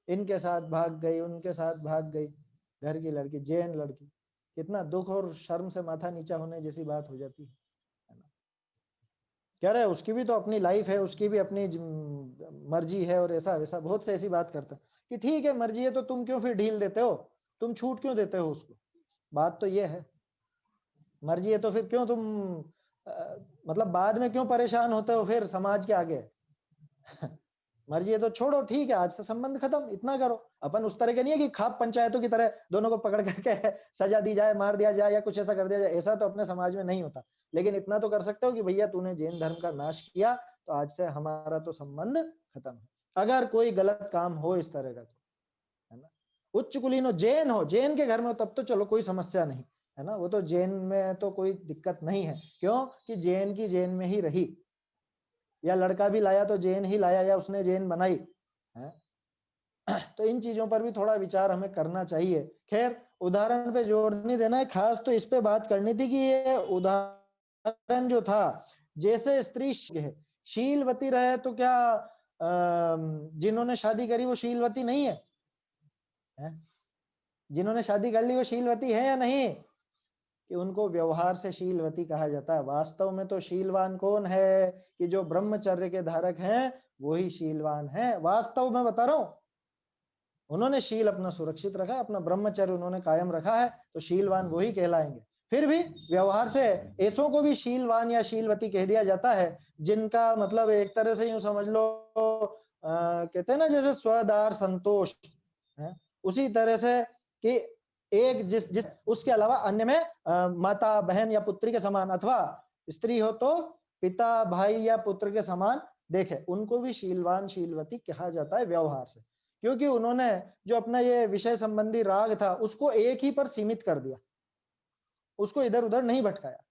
इनके साथ भाग गई, उनके साथ भाग गई, घर की लड़की, जैन लड़की, कितना दुख और शर्म से माथा नीचा होने जैसी बात हो जाती है ना। कह रहे उसकी भी तो अपनी लाइफ है, उसकी भी अपनी मर्जी है, और ऐसा वैसा बहुत से ऐसी बात करते हैं कि ठीक है मर्जी है तो तुम क्यों फिर ढील देते हो, तुम छूट क्यों देते हो उसको। बात तो ये है, मर्जी है तो फिर क्यों तुम मतलब बाद में क्यों परेशान होते हो फिर समाज के आगे। मर्जी है तो छोड़ो, ठीक है, आज से संबंध खत्म, इतना करो। अपन उस तरह के नहीं है कि खाप पंचायतों की तरह दोनों को पकड़ करके सजा दी जाए, मार दिया जाए, या कुछ ऐसा कर दिया जाए, ऐसा तो अपने समाज में नहीं होता। लेकिन इतना तो कर सकते हो कि भैया तूने जैन धर्म का नाश किया तो आज से हमारा तो संबंध खत्म है, अगर कोई गलत काम हो इस तरह का तो, है ना। उच्च कुलीन हो, जैन हो, जैन के घर में हो तब तो चलो कोई समस्या नहीं, है ना, वो तो जैन में तो कोई दिक्कत नहीं है, क्यों कि जैन की जैन में ही रही, या लड़का भी लाया तो जैन ही लाया, या उसने जैन बनाई है। तो इन चीजों पर भी थोड़ा विचार हमें करना चाहिए। खैर उदाहरण पे जोर नहीं देना है, खास तो इस पे बात करनी थी कि ये उदाहरण जो था, जैसे स्त्री है शीलवती रहे तो क्या जिन्होंने शादी करी वो शीलवती नहीं है, है? जिन्होंने शादी कर ली वो शीलवती है या नहीं, कि उनको व्यवहार से शीलवती कहा जाता है। वास्तव में तो शीलवान कौन है, कि जो ब्रह्मचर्य के धारक हैं वही शीलवान है, वास्तव में बता रहा हूं। उन्होंने शील अपना सुरक्षित रखा, अपना ब्रह्मचर्य उन्होंने कायम रखा है, तो शीलवान वही कहलाएंगे। फिर भी व्यवहार से ऐसों को भी शीलवान या शीलवती कह दिया जाता है, जिनका मतलब एक तरह से यूं समझ लो कहते हैं ना जैसे स्वदार संतोष है, उसी तरह से कि एक जिस जिस उसके अलावा अन्य में माता बहन या पुत्री के समान, अथवा स्त्री हो तो पिता भाई या पुत्र के समान देखे, उनको भी शीलवान शीलवती कहा जाता है व्यवहार से, क्योंकि उन्होंने जो अपना ये विषय संबंधी राग था उसको एक ही पर सीमित कर दिया, उसको इधर उधर नहीं भटकाया।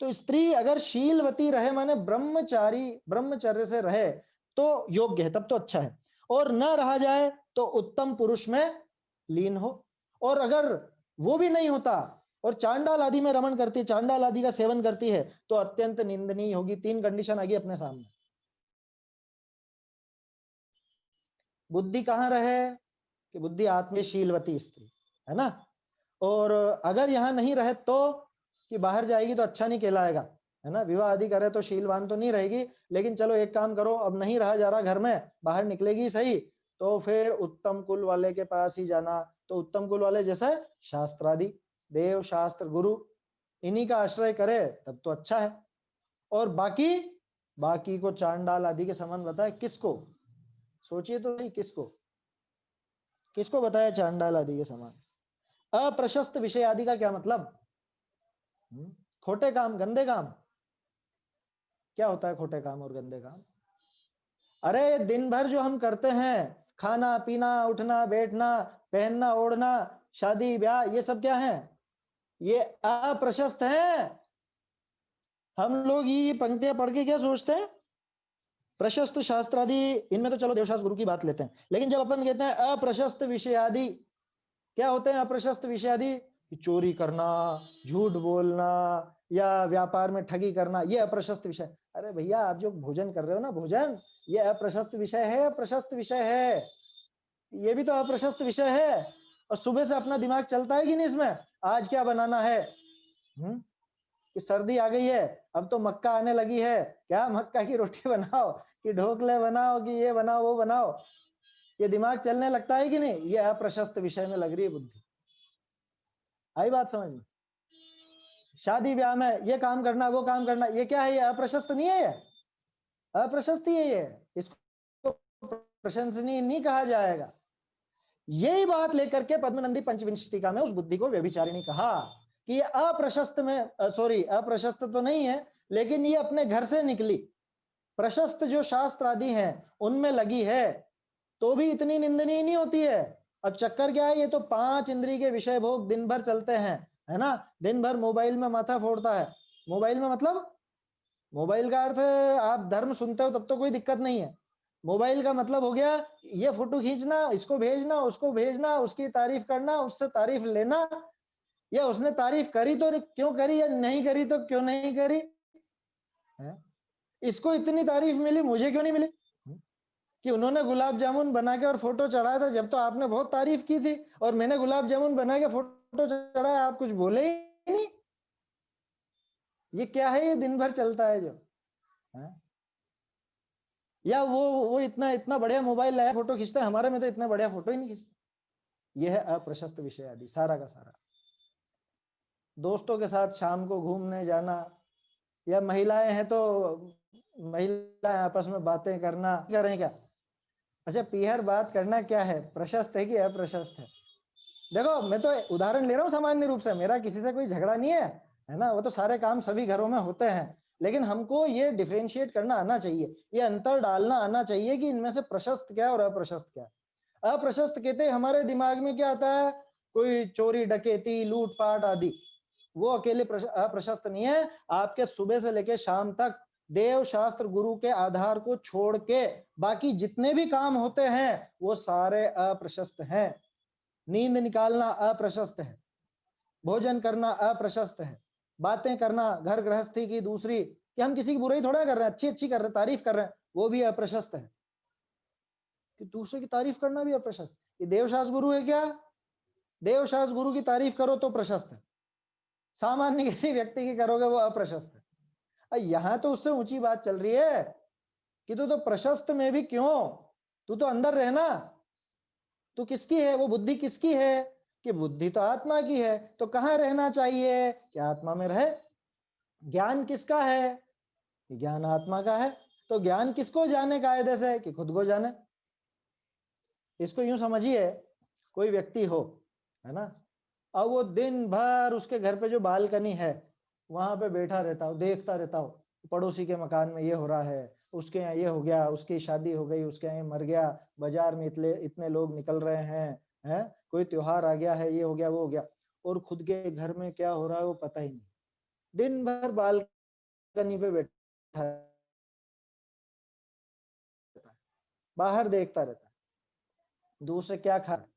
तो स्त्री अगर शीलवती रहे, माने ब्रह्मचारी ब्रह्मचर्य से रहे तो योग्य है, तब तो अच्छा है। और न रहा जाए तो उत्तम पुरुष में लीन हो, और अगर वो भी नहीं होता और चांडाल आदि में रमण करती, चांडाल आदि का सेवन करती है, तो अत्यंत निंदनीय होगी। तीन कंडीशन आ गई अपने सामने। बुद्धि कहाँ रहे, कि बुद्धि आत्मशीलवती स्त्री, है ना। और अगर यहाँ नहीं रहे तो, कि बाहर जाएगी तो अच्छा नहीं कहलाएगा, है ना, विवाह आदि करे तो शीलवान तो नहीं रहेगी। लेकिन चलो एक काम करो, अब नहीं रहा जा रहा घर में, बाहर निकलेगी सही, तो फिर उत्तम कुल वाले के पास ही जाना। तो उत्तम कुल वाले जैसे शास्त्रादि, देव शास्त्र गुरु, इन्हीं का आश्रय करे तब तो अच्छा है। और बाकी बाकी को चांडाल आदि के समान बताए, किसको, सोचिए तो सही, किसको किसको बताया चांडाल आदि के समान। अप्रशस्त विषय आदि का क्या मतलब, खोटे काम गंदे काम। क्या होता है खोटे काम और गंदे काम, अरे दिन भर जो हम करते हैं, खाना पीना उठना बैठना पहनना ओढ़ना शादी ब्याह, ये सब क्या है, ये अप्रशस्त है। हम लोग ये पंक्तियां पढ़ के क्या सोचते हैं, प्रशस्त शास्त्र आदि, इनमें तो चलो देवशास्त्र गुरु की बात लेते हैं, लेकिन जब अपन कहते हैं अप्रशस्त विषय आदि, क्या होते हैं अप्रशस्त विषय आदि, चोरी करना, झूठ बोलना, या व्यापार में ठगी करना, ये अप्रशस्त विषय। अरे भैया, आप जो भोजन कर रहे हो ना, भोजन, ये अप्रशस्त विषय है, प्रशस्त विषय है? ये भी तो अप्रशस्त विषय है। और सुबह से अपना दिमाग चलता है कि नहीं इसमें, आज क्या बनाना है? कि सर्दी आ गई है, अब तो मक्का आने लगी है, क्या मक्का की रोटी बनाओ, कि ढोकले बनाओ, कि ये बनाओ वो बनाओ? ये दिमाग चलने लगता है कि नहीं? ये अप्रशस्त विषय में लग रही है बुद्धि। आई बात समझ में? शादी ब्याह में ये काम करना, वो काम करना, ये क्या है? ये अप्रशस्त नहीं है? ये अप्रशस्त ही है ये। इसको प्रशंसनीय नहीं कहा जाएगा। यही बात लेकर के पद्मनंदी पंचविंशतिका में उस बुद्धि को व्यभिचारिणी कहा कि ये अप्रशस्त में, सॉरी, अप्रशस्त तो नहीं है, लेकिन ये अपने घर से निकली। प्रशस्त जो शास्त्र आदि हैं उनमें लगी है, तो भी इतनी निंदनीय नहीं होती है। अब चक्कर क्या है, ये तो 5 इंद्रिय के विषय भोग दिन भर चलते हैं, है ना? दिन भर मोबाइल में माथा फोड़ता है। मोबाइल में मतलब, मोबाइल का अर्थ, आप धर्म सुनते हो तब तो कोई दिक्कत नहीं है। मोबाइल का मतलब हो गया ये फोटो खींचना, इसको भेजना, उसको भेजना, उसकी तारीफ करना, उससे तारीफ लेना, या उसने तारीफ करी तो क्यों करी, या नहीं करी तो क्यों नहीं करी है? इसको इतनी तारीफ मिली, मुझे क्यों नहीं मिली? कि उन्होंने गुलाब जामुन बना के और फोटो चढ़ाया था, जब तो आपने बहुत तारीफ की थी, और मैंने गुलाब जामुन बना के फोटो चढ़ाया, आप कुछ बोले ही नहीं। ये क्या है? ये दिन भर चलता है जो है? या वो इतना इतना बढ़िया मोबाइल लाया, फोटो खींचता है, हमारे में तो इतना बढ़िया फोटो ही नहीं खींचता। यह है अप्रशस्त विषय आदि सारा का सारा। दोस्तों के साथ शाम को घूमने जाना, या महिलाएं हैं तो महिलाएं आपस में बातें करना, कर रहे हैं क्या? अच्छा, पीहर बात करना क्या है, प्रशस्त है कि अप्रशस्त है? देखो, मैं तो उदाहरण ले रहा हूँ सामान्य रूप से, मेरा किसी से कोई झगड़ा नहीं है ना? वो तो सारे काम सभी घरों में होते हैं, लेकिन हमको ये डिफरेंशिएट करना आना चाहिए, ये अंतर डालना आना चाहिए कि इनमें से प्रशस्त क्या है और अप्रशस्त क्या है। अप्रशस्त कहते हमारे दिमाग में क्या आता है? कोई चोरी डकैती लूटपाट आदि, वो अकेले अप्रशस्त नहीं है। आपके सुबह से लेकर शाम तक देव शास्त्र गुरु के आधार को छोड़ के बाकी जितने भी काम होते हैं वो सारे अप्रशस्त हैं। नींद निकालना अप्रशस्त है, भोजन करना अप्रशस्त है, बातें करना घर गृहस्थी की दूसरी, कि हम किसी की बुराई थोड़ा कर रहे हैं, अच्छी अच्छी कर रहे हैं, तारीफ कर रहे हैं, वो भी अप्रशस्त है। कि दूसरे की तारीफ करना भी अप्रशस्त। ये देवशास्त्र गुरु है क्या? देवशास्त्र गुरु की तारीफ करो तो प्रशस्त है, सामान्य किसी व्यक्ति की करोगे वो अप्रशस्त है। यहां तो उससे ऊंची बात चल रही है कि तू तो प्रशस्त में भी क्यों, तू तो अंदर रहना। तो किसकी है वो बुद्धि, किसकी है? कि बुद्धि तो आत्मा की है, तो कहाँ रहना चाहिए? कि आत्मा में रहे। ज्ञान किसका है? ज्ञान आत्मा का है। तो ज्ञान किसको जाने कायदे से? कि खुद को जाने। इसको यूं समझिए, कोई व्यक्ति हो, है ना, अब वो दिन भर उसके घर पे जो बालकनी है वहां पे बैठा रहता हो, देखता रहता हो, पड़ोसी के मकान में ये हो रहा है, उसके यहाँ ये हो गया, उसकी शादी हो गई, उसके यहाँ मर गया, बाजार में इतने इतने लोग निकल रहे हैं, कोई त्योहार आ गया है, ये हो गया वो हो गया, और खुद के घर में क्या हो रहा है वो पता ही नहीं। दिन भर बालकनी पे बैठा रहता है, बाहर देखता रहता है, दूर से क्या खा रहा है,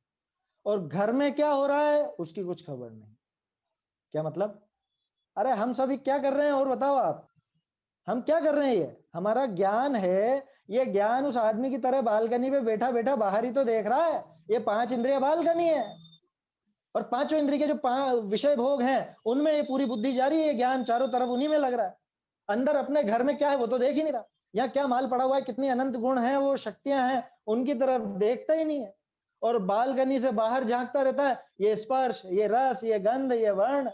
और घर में क्या हो रहा है उसकी कुछ खबर नहीं। क्या मतलब? अरे हम सभी क्या कर रहे हैं और बताओ आप, हम क्या कर रहे हैं? ये हमारा ज्ञान है, ये ज्ञान उस आदमी की तरह बालकनी पे बैठा बैठा बाहर ही तो देख रहा है। ये 5 इंद्रिय बालकनी है, और पांचों इंद्रिय के जो विषय भोग हैं उनमें ये पूरी बुद्धि जा रही है, ये ज्ञान चारों तरफ उन्हीं में लग रहा है। अंदर अपने घर में क्या है वो तो देख ही नहीं रहा, यहाँ क्या माल पड़ा हुआ है, कितनी अनंत गुण है, वो शक्तियां हैं, उनकी तरफ देखता ही नहीं है, और बालकनी से बाहर झांकता रहता है। ये स्पर्श, ये रस, ये गंध, ये वर्ण,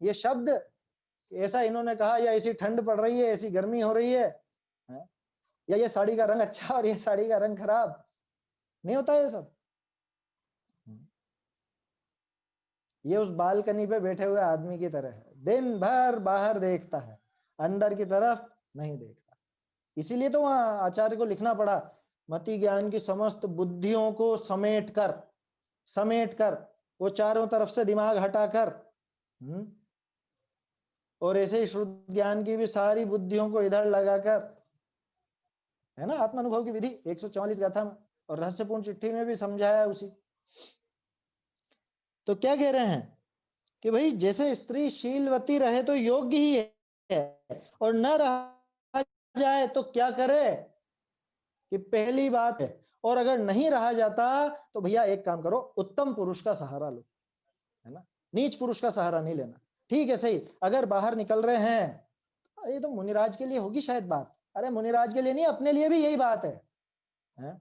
ये शब्द, ऐसा इन्होंने कहा, या ऐसी ठंड पड़ रही है, ऐसी गर्मी हो रही है, या ये साड़ी का रंग अच्छा और ये साड़ी का रंग खराब, नहीं होता ये सब। ये उस बालकनी पे बैठे हुए आदमी की तरह है, दिन भर बाहर देखता है, अंदर की तरफ नहीं देखता। इसीलिए तो वहां आचार्य को लिखना पड़ा, मति ज्ञान की समस्त बुद्धियों को समेट कर वो चारों तरफ से दिमाग हटाकर, और ऐसे ही शुद्ध ज्ञान की भी सारी बुद्धियों को इधर लगाकर, है ना, आत्मानुभव की विधि 144 गाथा में, और रहस्यपूर्ण चिट्ठी में भी समझाया उसी। तो क्या कह रहे हैं कि भाई जैसे स्त्री शीलवती रहे तो योग्य ही है, और न रहा जाए तो क्या करे, कि पहली बात है। और अगर नहीं रहा जाता तो भैया एक काम करो, उत्तम पुरुष का सहारा लो, है ना, नीच पुरुष का सहारा नहीं लेना। ठीक है, सही, अगर बाहर निकल रहे हैं, ये तो मुनिराज के लिए होगी शायद बात, अरे मुनिराज के लिए नहीं, अपने लिए भी यही बात है?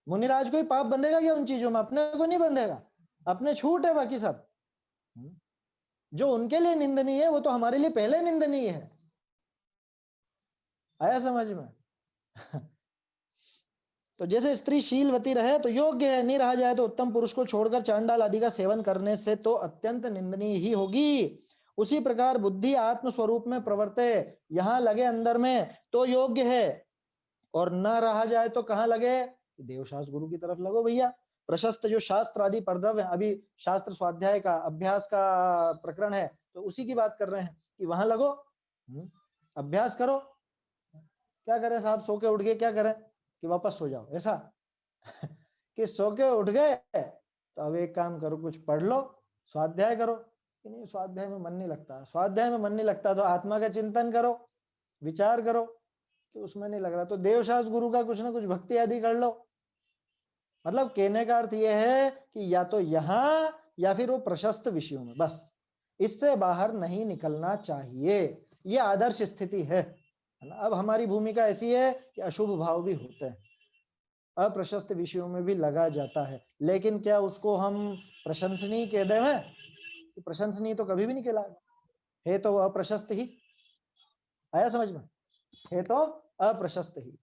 मुनिराज को ही पाप बंधेगा क्या उन चीजों में, अपने को नहीं बंधेगा, अपने छूट है बाकी सब। जो उनके लिए निंदनीय है वो तो हमारे लिए पहले निंदनीय है। आया समझ में? तो जैसे स्त्री शीलवती रहे तो योग्य है, नहीं रहा जाए तो उत्तम पुरुष को छोड़कर चांडाल आदि का सेवन करने से तो अत्यंत निंदनीय ही होगी। उसी प्रकार बुद्धि आत्म स्वरूप में प्रवर्ते, यहां लगे अंदर में तो योग्य है, और न रहा जाए तो कहां लगे, देवशास्त्र गुरु की तरफ लगो भैया। प्रशस्त जो शास्त्र आदि परद्रव्य, अभी शास्त्र स्वाध्याय का अभ्यास का प्रकरण है तो उसी की बात कर रहे हैं कि वहां लगो, अभ्यास करो। क्या करें साहब, सो के उठ गए, क्या करें कि वापस सो जाओ, ऐसा? कि सो के उठ गए तो अब एक काम करो, कुछ पढ़ लो, स्वाध्याय करो। कि नहीं, स्वाध्याय में मन नहीं लगता, स्वाध्याय में मन नहीं लगता तो आत्मा का चिंतन करो, विचार करो, कि उसमें नहीं लग रहा तो देवशास्त्र गुरु का कुछ ना कुछ भक्ति आदि कर लो। मतलब कहने का अर्थ यह है कि या तो यहां या फिर वो प्रशस्त विषयों में, बस इससे बाहर नहीं निकलना चाहिए। ये आदर्श स्थिति है ना। अब हमारी भूमिका ऐसी है कि अशुभ भाव भी होते हैं, अप्रशस्त विषयों में भी लगा जाता है, लेकिन क्या उसको हम प्रशंसनीय कह दें? प्रशंसनीय तो कभी भी नहीं कहलाएगा, है तो अप्रशस्त ही। आया समझ में? है तो अप्रशस्त ही।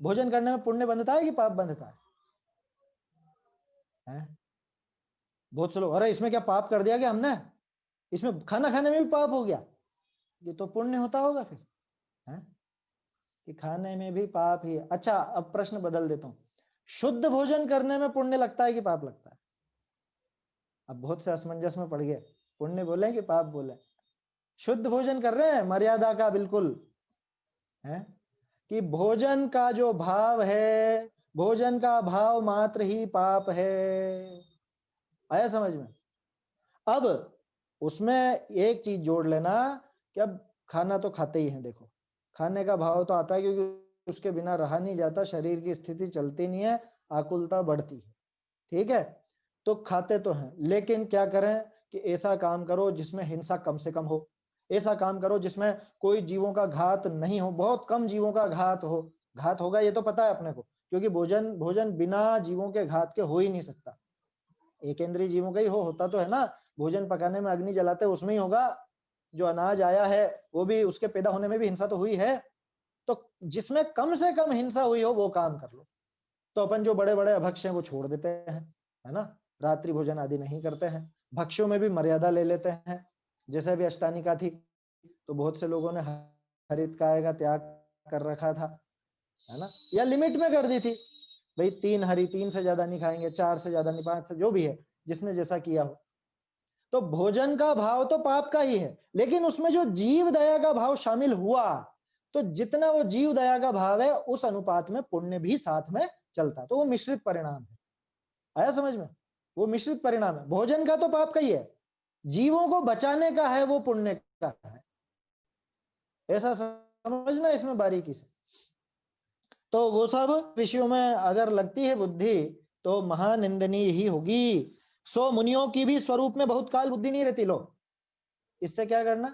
भोजन करने में पुण्य बंधता है कि पाप बंधता है? बहुत से लोग, अरे इसमें क्या पाप कर दिया क्या हमने, इसमें खाना खाने में भी पाप हो गया, ये तो पुण्य होता होगा फिर, है? कि खाने में भी पाप ही है। अच्छा, अब प्रश्न बदल देता हूं, शुद्ध भोजन करने में पुण्य लगता है कि पाप लगता है? अब बहुत से असमंजस में पड़ गए, पुण्य बोले कि पाप बोले। शुद्ध भोजन कर रहे हैं, मर्यादा का बिल्कुल, है कि भोजन का जो भाव है, भोजन का भाव मात्र ही पाप है। आया समझ में? अब उसमें एक चीज जोड़ लेना कि अब खाना तो खाते ही हैं, देखो खाने का भाव तो आता है क्योंकि उसके बिना रहा नहीं जाता, शरीर की स्थिति चलती नहीं है, आकुलता बढ़ती है, ठीक है, तो खाते तो हैं, लेकिन क्या करें कि ऐसा काम करो जिसमें हिंसा कम से कम हो, ऐसा काम करो जिसमें कोई जीवों का घात नहीं हो, बहुत कम जीवों का घात हो। घात होगा ये तो पता है अपने को, क्योंकि भोजन बिना जीवों के घात के हो ही नहीं सकता। एक इंद्रिय जीवों का ही होता तो है ना, भोजन पकाने में अग्नि जलाते उसमें ही होगा, जो अनाज आया है वो भी, उसके पैदा होने में भी हिंसा तो हुई है। तो जिसमें कम से कम हिंसा हुई हो वो काम कर लो। तो अपन जो बड़े बड़े अभक्ष हैं वो छोड़ देते हैं, है ना, रात्रि भोजन आदि नहीं करते हैं, भक्ष्यों में भी मर्यादा ले लेते हैं। जैसे अभी अष्टानिका थी तो बहुत से लोगों ने हरित काय का त्याग कर रखा था, है ना, या लिमिट में कर दी थी, भाई 3 हरी, 3 से ज्यादा नहीं खाएंगे, 4 से ज्यादा नहीं, 5 से, जो भी है जिसने जैसा किया हो। तो भोजन का भाव तो पाप का ही है, लेकिन उसमें जो जीव दया का भाव शामिल हुआ, तो जितना वो जीव दया का भाव है उस अनुपात में पुण्य भी साथ में चलता, तो वो मिश्रित परिणाम है। आया समझ में? वो मिश्रित परिणाम है, भोजन का तो पाप का ही है, जीवों को बचाने का है वो पुण्य का है, ऐसा समझना इसमें बारीकी से। तो वो सब विषयों में अगर लगती है बुद्धि तो महानिंदनीय ही होगी। सो मुनियों की भी स्वरूप में बहुत काल बुद्धि नहीं रहती। लो, इससे क्या करना,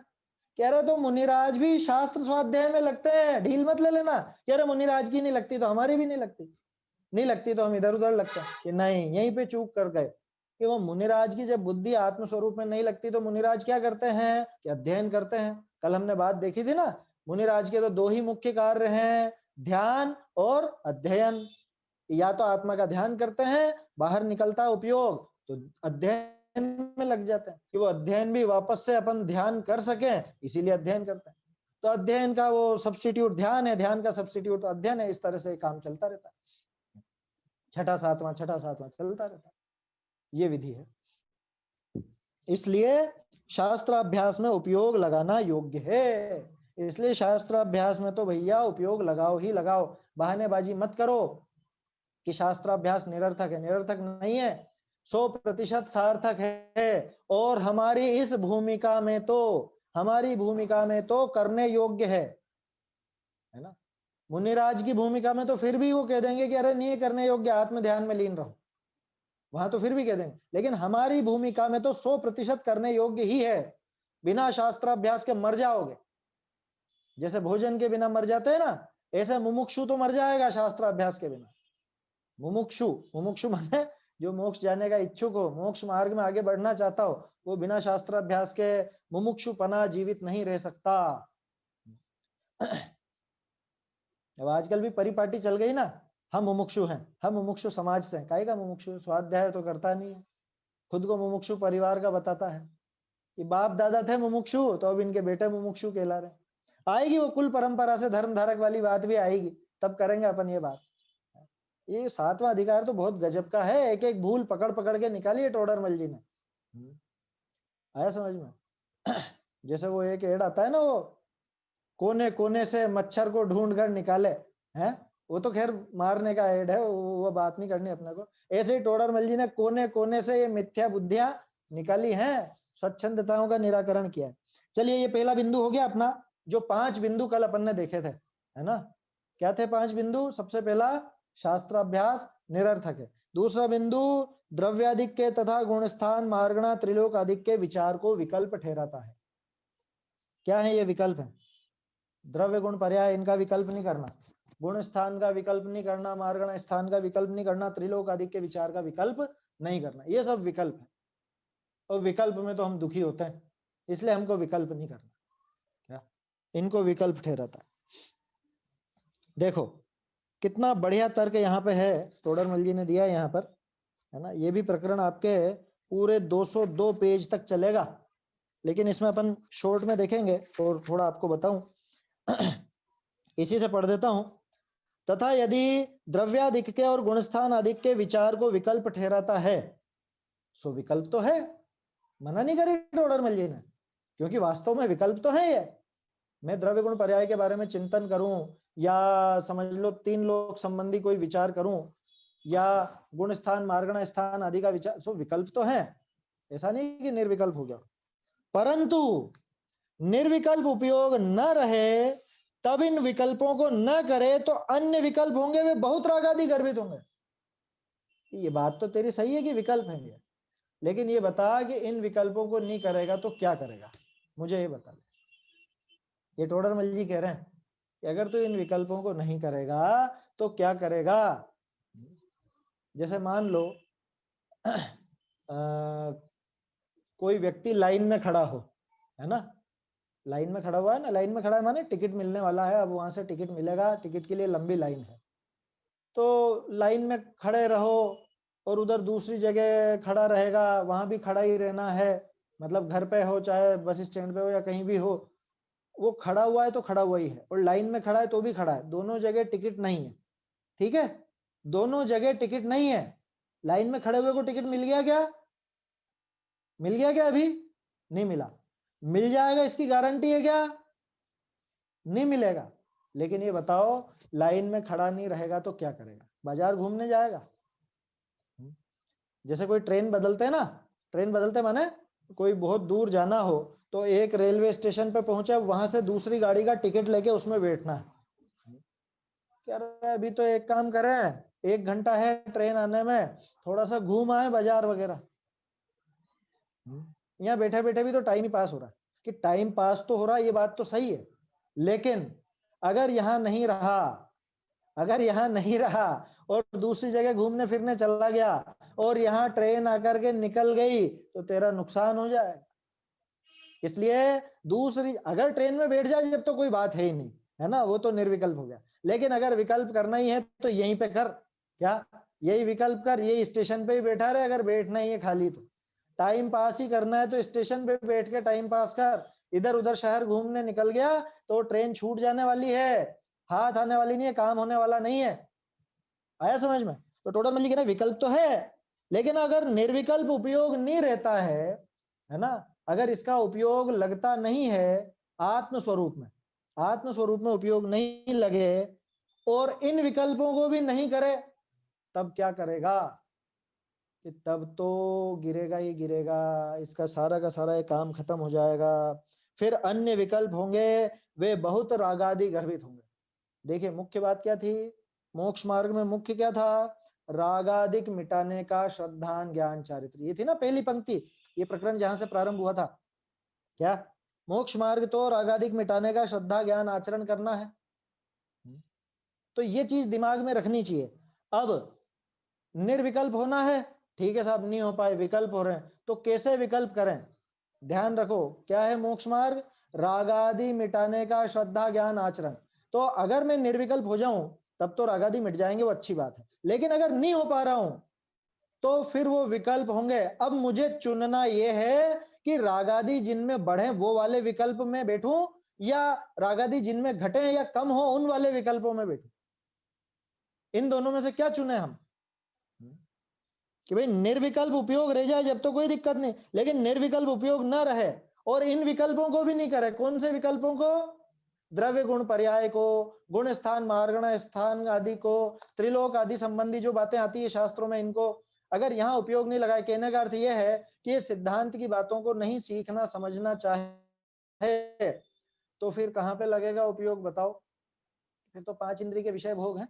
कह रहे तो मुनिराज भी शास्त्र स्वाध्याय में लगते हैं, ढील मत ले लेना, कह रहे मुनिराज की नहीं लगती तो हमारी भी नहीं लगती, नहीं लगती तो हम इधर उधर लगते हैं कि नहीं, यहीं पे चूक कर गए कि वो मुनिराज की जब बुद्धि आत्मस्वरूप में नहीं लगती तो मुनिराज क्या करते हैं कि अध्ययन करते हैं। कल हमने बात देखी थी ना, मुनिराज के तो 2 ही मुख्य कार्य हैं, ध्यान और अध्ययन। या तो आत्मा का ध्यान करते हैं, बाहर निकलता है उपयोग तो अध्ययन में लग जाते हैं कि वो अध्ययन भी वापस से अपन ध्यान कर सके, इसीलिए अध्ययन करते हैं। तो अध्ययन का वो सब्स्टिट्यूट ध्यान है, ध्यान का सब्स्टिट्यूट अध्ययन है, इस तरह से काम चलता रहता है, छठा सातवां चलता रहता है, ये विधि है। इसलिए शास्त्राभ्यास में उपयोग लगाना योग्य है, इसलिए शास्त्राभ्यास में तो भैया उपयोग लगाओ ही लगाओ, बहानेबाजी मत करो कि शास्त्राभ्यास निरर्थक है, निरर्थक नहीं है, 100% सार्थक है। और हमारी भूमिका में तो करने योग्य है। है ना। मुनिराज की भूमिका में तो फिर भी वो कह देंगे कि अरे नहीं करने योग्य, आत्म ध्यान में लीन रहो, वहां तो फिर भी कह देंगे। लेकिन हमारी भूमिका में तो 100% करने योग्य ही है। बिना शास्त्राभ्यास के मर जाओगे, जैसे भोजन के बिना मर जाते हैं ना, ऐसे मुमुक्षु तो मर जाएगा शास्त्राभ्यास के बिना। मुमुक्षु, मुमुक्षु माने जो मोक्ष जाने का इच्छुक हो, मोक्ष मार्ग में आगे बढ़ना चाहता हो, वो बिना शास्त्राभ्यास के मुमुक्षुपना जीवित नहीं रह सकता। अब आजकल भी परिपाटी चल गई ना, हम मुमुक्षु हैं, हम मुमुक्षु समाज से हैं। काहे का मुमुक्षु? स्वाध्याय तो करता नहीं है, खुद को मुमुक्षु परिवार का बताता है कि बाप दादा थे मुमुक्षु, तो अब इनके बेटे मुमुक्षु कहला रहे। आएगी वो कुल परंपरा से धर्म धारक वाली बात भी आएगी, तब करेंगे अपन ये बात। ये 7वां अधिकार तो बहुत गजब का है, एक एक भूल पकड़ पकड़ के निकाली है टोडरमल जी ने। आया समझ में? जैसे वो एक एड आता है ना, वो कोने कोने से मच्छर को ढूंढ कर निकाले, हैं? वो तो खैर मारने का एड है, वो बात नहीं करनी अपने को। ऐसे ही टोडरमल जी ने कोने कोने से ये मिथ्या बुद्धियां निकाली हैं, स्वच्छंदताओं का निराकरण किया है। चलिए, ये पहला बिंदु हो गया अपना। जो 5 बिंदु कल अपन ने देखे थे, है ना, क्या थे 5 बिंदु? सबसे पहला, शास्त्राभ्यास निरर्थक है। दूसरा बिंदु, द्रव्याधिक के तथा गुणस्थान मार्गणा त्रिलोक आदिक के विचार को विकल्प ठहराता है। क्या है ये विकल्प? है द्रव्य गुण पर्याय, इनका विकल्प नहीं करना, गुण स्थान का विकल्प नहीं करना, मार्गण स्थान का विकल्प नहीं करना, त्रिलोक आदि के विचार का विकल्प नहीं करना, ये सब विकल्प है। और विकल्प में तो हम दुखी होते हैं, इसलिए हमको विकल्प नहीं करना। क्या इनको विकल्प ठहराता है? देखो कितना बढ़िया तर्क यहाँ पे है, टोडरमल जी ने दिया है यहाँ पर, है ना। ये भी प्रकरण आपके पूरे 202 पेज तक चलेगा, लेकिन इसमें अपन शॉर्ट में देखेंगे और थोड़ा आपको बताऊं। इसी से पढ़ देता हूं। तथा यदि द्रव्याधिक के और गुणस्थान अधिक के विचार को विकल्प ठहराता है, सो विकल्प तो है, मना नहीं करी टोडरमल जी ने, क्योंकि वास्तव में विकल्प तो है ये। मैं द्रव्य गुण पर्याय के बारे में चिंतन करूं, या समझ लो 3 लोक संबंधी कोई विचार करूं, या गुण स्थान मार्गण स्थान आदि का विचार, सो विकल्प तो है, ऐसा नहीं कि निर्विकल्प हो गया। परंतु निर्विकल्प उपयोग न रहे, तब इन विकल्पों को न करे तो अन्य विकल्प होंगे वे बहुत रागादि गर्भित होंगे। ये बात तो तेरी सही है कि विकल्प है ये, लेकिन ये बता कि इन विकल्पों को नहीं करेगा तो क्या करेगा, मुझे ये बता। ये टोडरमल जी कह रहे हैं कि अगर तू इन विकल्पों को नहीं करेगा तो क्या करेगा। जैसे मान लो कोई व्यक्ति लाइन में खड़ा हो, है ना, लाइन में खड़ा हुआ है ना, लाइन में खड़ा है माने टिकट मिलने वाला है, अब वहां से टिकट मिलेगा, टिकट के लिए लंबी लाइन है, तो लाइन में खड़े रहो और उधर दूसरी जगह खड़ा रहेगा, वहां भी खड़ा ही रहना है, मतलब घर पे हो चाहे बस स्टैंड पे हो या कहीं भी हो, वो खड़ा हुआ है तो खड़ा हुआ ही है, और लाइन में खड़ा है तो भी खड़ा है, दोनों जगह टिकट नहीं है। ठीक है, दोनों जगह टिकट नहीं है। लाइन में खड़े हुए को टिकट मिल गया क्या? मिल गया क्या? अभी नहीं मिला। मिल जाएगा इसकी गारंटी है क्या? नहीं मिलेगा। लेकिन ये बताओ, लाइन में खड़ा नहीं रहेगा तो क्या करेगा? बाजार घूमने जाएगा। जैसे कोई ट्रेन बदलते है ना, ट्रेन बदलते माने कोई बहुत दूर जाना हो तो एक रेलवे स्टेशन पे पहुंचे, वहां से दूसरी गाड़ी का टिकट लेके उसमें बैठना है। क्या रहा है, अभी तो एक काम करें, 1 घंटा है ट्रेन आने में, थोड़ा सा घूम आए बाजार वगैरह। यहाँ बैठे बैठे भी तो टाइम ही पास हो रहा है, कि टाइम पास तो हो रहा है, ये बात तो सही है, लेकिन अगर यहाँ नहीं रहा, अगर यहाँ नहीं रहा और दूसरी जगह घूमने फिरने चला गया और यहाँ ट्रेन आकर के निकल गई तो तेरा नुकसान हो जाएगा। इसलिए दूसरी, अगर ट्रेन में बैठ जाए जब तो कोई बात है ही नहीं, है ना, वो तो निर्विकल्प हो गया। लेकिन अगर विकल्प करना ही है तो यहीं पे कर, क्या यही विकल्प कर, यही स्टेशन पे ही बैठा रहे, अगर बैठना ही है खाली तो टाइम पास ही करना है तो स्टेशन पे बैठ के टाइम पास कर। इधर उधर शहर घूमने निकल गया तो ट्रेन छूट जाने वाली है, हाथ आने वाली नहीं है, काम होने वाला नहीं है। आया समझ में? तो टोटल मतलब कहना विकल्प तो है, लेकिन अगर निर्विकल्प उपयोग नहीं रहता है ना, अगर इसका उपयोग लगता नहीं है आत्मस्वरूप में, आत्मस्वरूप में उपयोग नहीं लगे और इन विकल्पों को भी नहीं करे, तब क्या करेगा? कि तब तो गिरेगा ही गिरेगा, इसका सारा का सारा काम खत्म हो जाएगा। फिर अन्य विकल्प होंगे वे बहुत रागादि गर्भित होंगे। देखिए मुख्य बात क्या थी, मोक्ष मार्ग में मुख्य क्या था, रागादिक मिटाने का श्रद्धान ज्ञान चारित्र, ये थी ना पहली पंक्ति, ये प्रकरण जहां से प्रारंभ हुआ था। क्या मोक्ष मार्ग तो रागादिक मिटाने का श्रद्धा ज्ञान आचरण करना है, तो ये चीज दिमाग में रखनी चाहिए। अब निर्विकल्प होना है, ठीक है साहब, नहीं हो पाए, विकल्प हो रहे हैं, तो कैसे विकल्प करें, ध्यान रखो क्या है मोक्ष मार्ग, रागादि मिटाने का श्रद्धा ज्ञान आचरण। तो अगर मैं निर्विकल्प हो जाऊं तब तो रागादि मिट जाएंगे, वो अच्छी बात है, लेकिन अगर नहीं हो पा रहा हूं तो फिर वो विकल्प होंगे। अब मुझे चुनना यह है कि रागादि जिनमें बढ़े वो वाले विकल्प में बैठूं, या रागादि जिनमें घटे या कम हो उन वाले विकल्पों में बैठूं। इन दोनों में से क्या चुने हम, कि भाई निर्विकल्प उपयोग रह जाए जब तो कोई दिक्कत नहीं, लेकिन निर्विकल्प उपयोग न रहे और इन विकल्पों को भी नहीं करे। कौन से विकल्पों को, द्रव्य गुण पर्याय को, गुण स्थान मार्गण स्थान आदि को, त्रिलोक आदि संबंधी जो बातें आती है शास्त्रों में, इनको अगर यहाँ उपयोग नहीं लगाए। कहने का अर्थ यह है कि ये सिद्धांत की बातों को नहीं सीखना समझना चाहे तो फिर कहाँ पे लगेगा उपयोग, बताओ। फिर तो 5 इंद्रिय के विषय भोग हैं,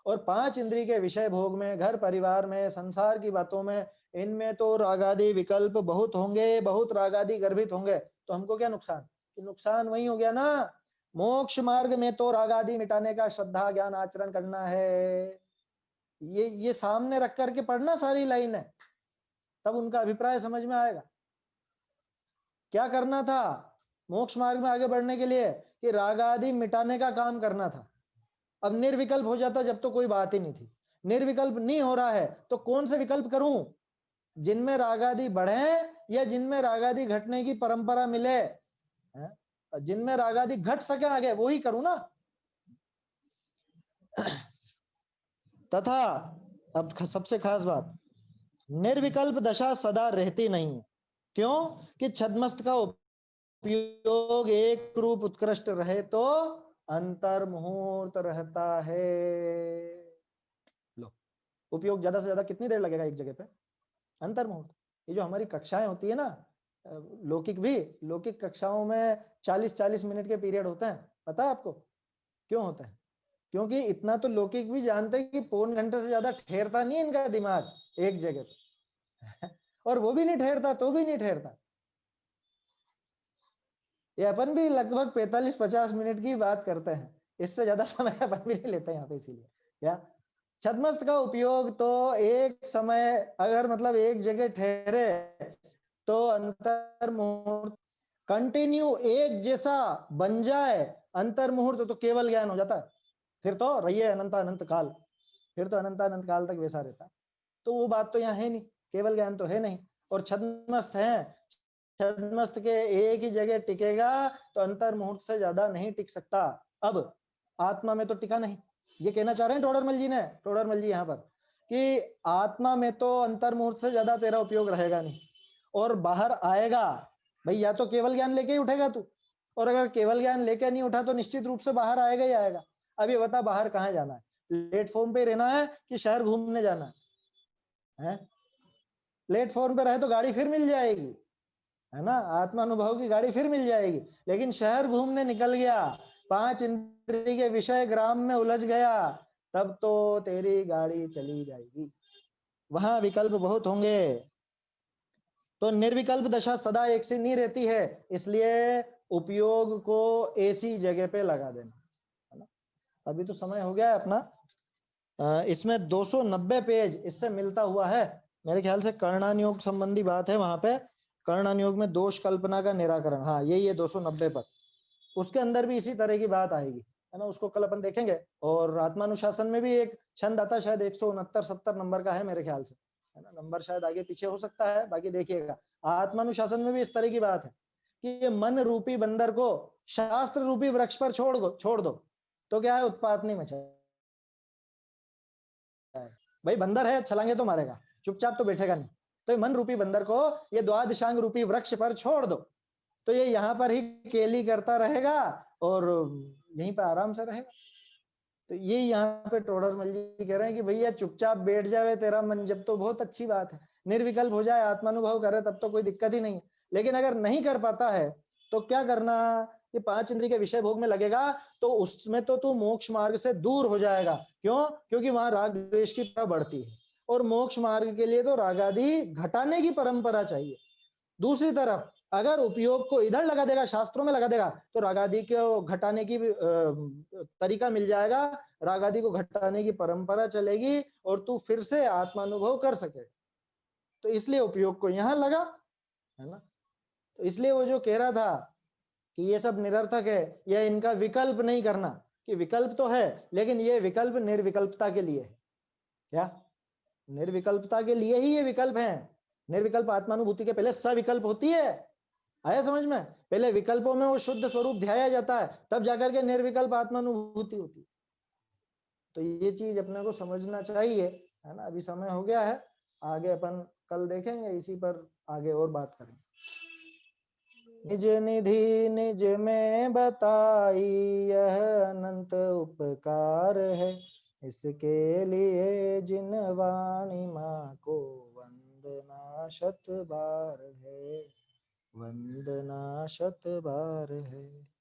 और 5 इंद्रिय के विषय भोग में, घर परिवार में, संसार की बातों में, इनमें तो रागादि विकल्प बहुत होंगे, बहुत रागादि गर्भित होंगे। तो हमको क्या नुकसान, कि नुकसान वही हो गया ना, मोक्ष मार्ग में तो रागादि मिटाने का श्रद्धा ज्ञान आचरण करना है। ये सामने रख करके पढ़ना सारी लाइन है, तब उनका अभिप्राय समझ में आएगा। क्या करना था मोक्ष मार्ग में आगे बढ़ने के लिए, कि रागादि मिटाने का काम करना था। अब निर्विकल्प हो जाता जब तो कोई बात ही नहीं थी, निर्विकल्प नहीं हो रहा है तो कौन से विकल्प करूं, जिनमें रागादि बढ़े या जिनमें रागादि घटने की परंपरा मिले, जिनमें रागादि घट सके आगे वही करूं ना। तथा अब सबसे खास बात, निर्विकल्प दशा सदा रहती नहीं है। क्यों, कि छद्मस्त का उपयोग एक रूप उत्कृष्ट रहे तो अंतर मुहूर्त रहता है। लो, उपयोग ज्यादा से ज्यादा कितनी देर लगेगा एक जगह पे, अंतर मुहूर्त। ये जो हमारी कक्षाएं होती है ना, लौकिक भी, लौकिक कक्षाओं में 40-40 मिनट के पीरियड होते हैं, पता है आपको क्यों होता है? क्योंकि इतना तो लौकिक भी जानते हैं कि पौन घंटे से ज्यादा ठहरता नहीं इनका दिमाग एक जगह पे और वो भी नहीं ठहरता तो भी नहीं ठहरता। ये अपन भी लगभग 45-50 मिनट की बात करते हैं, इससे ज्यादा समय अपन भी नहीं लेते यहाँ पे। इसीलिए क्या, छद्मस्त का उपयोग तो एक समय अगर मतलब एक जगह ठहरे तो अंतर मुहूर्त कंटिन्यू एक जैसा बन जाए, अंतर मुहूर्त तो केवल ज्ञान हो जाता है। फिर तो रहिए अनंत अनंत काल, फिर तो अनंत अनंत काल तक वैसा रहता है। तो वो बात तो यहाँ है नहीं, केवल ज्ञान तो है नहीं। और छद्मस्त है, छद्मस्त के एक ही जगह टिकेगा तो अंतर मुहूर्त से ज्यादा नहीं टिक सकता। अब आत्मा में तो टिका नहीं, ये कहना चाह रहे हैं टोडरमल जी ने, टोडरमल जी यहाँ पर, कि आत्मा में तो अंतर मुहूर्त से ज्यादा तेरा उपयोग रहेगा नहीं, और बाहर आएगा भाई या तो केवल ज्ञान लेके ही उठेगा तू, और अगर केवल ज्ञान लेके नहीं उठा तो निश्चित रूप से बाहर आएगा ही आएगा। अब ये बता बाहर कहाँ जाना है, प्लेटफॉर्म पे रहना है कि शहर घूमने जाना है? प्लेटफॉर्म पे रहे तो गाड़ी फिर मिल जाएगी, है ना, आत्मानुभव की गाड़ी फिर मिल जाएगी। लेकिन शहर घूमने निकल गया, 5 इंद्रिय के विषय ग्राम में उलझ गया, तब तो तेरी गाड़ी चली जाएगी। वहां विकल्प बहुत होंगे। तो निर्विकल्प दशा सदा एक सी नहीं रहती है, इसलिए उपयोग को ऐसी जगह पे लगा देना, है ना। अभी तो समय हो गया है अपना, इसमें 290 पेज इससे मिलता हुआ है मेरे ख्याल से, कर्णानुयोग संबंधी बात है वहां पे, कर्णानुयोग में दोष कल्पना का निराकरण, हाँ यही है 290 पर, उसके अंदर भी इसी तरह की बात आएगी, है ना। उसको कल अपन देखेंगे। और आत्मानुशासन में भी एक छंद आता है, शायद 169-70 नंबर का है मेरे ख्याल से, है ना, नंबर शायद आगे पीछे हो सकता है, बाकी देखिएगा। आत्मानुशासन में भी इस तरह की बात है कि ये मन रूपी बंदर को शास्त्र रूपी वृक्ष पर छोड़ दो तो क्या है, उत्पात नहीं मचा। भाई बंदर है, छलांगे तो मारेगा, चुपचाप तो बैठेगा नहीं। तो ये मन रूपी बंदर को ये द्वादशांग रूपी वृक्ष पर छोड़ दो, तो ये यहाँ पर ही केली करता रहेगा और यहीं पर आराम से रहेगा। तो ये यहाँ पे टोडरमल जी कह रहे हैं कि भैया चुपचाप बैठ जावे तेरा मन जब तो बहुत अच्छी बात है, निर्विकल्प हो जाए, आत्मानुभव करे तब तो कोई दिक्कत ही नहीं है। लेकिन अगर नहीं कर पाता है तो क्या करना, ये 5 इंद्रिय के विषय भोग में लगेगा तो उसमें तो तू मोक्ष मार्ग से दूर हो जाएगा। क्यों? क्योंकि वहां राग द्वेष की तरफ बढ़ती है, और मोक्ष मार्ग के लिए तो राग आदि घटाने की परंपरा चाहिए। दूसरी तरफ अगर उपयोग को इधर लगा देगा, शास्त्रों में लगा देगा, तो राग आदि को घटाने की तरीका मिल जाएगा, राग आदि को घटाने की परंपरा चलेगी और तू फिर से आत्मानुभव कर सके। तो इसलिए उपयोग को यहां लगा, है ना। तो इसलिए वो जो कह रहा था कि ये सब निरर्थक है, या इनका विकल्प नहीं करना, कि विकल्प तो है लेकिन ये विकल्प निर्विकल्पता के लिए है। क्या? निर्विकल्पता के लिए ही ये विकल्प है। निर्विकल्प आत्मानुभूति के पहले सविकल्प होती है। आया समझ में? पहले विकल्पों में वो शुद्ध स्वरूप ध्याया जाता है, तब जाकर के निर्विकल्प आत्मानुभूति होती है। तो ये चीज अपने को समझना चाहिए, है ना। अभी समय हो गया है, आगे अपन कल देखेंगे, इसी पर आगे और बात करेंगे। निज निधि निज में बताई यह अनंत उपकार है, इसके लिए जिन वाणी माँ को वंदना शत बार है, वंदना शत बार है।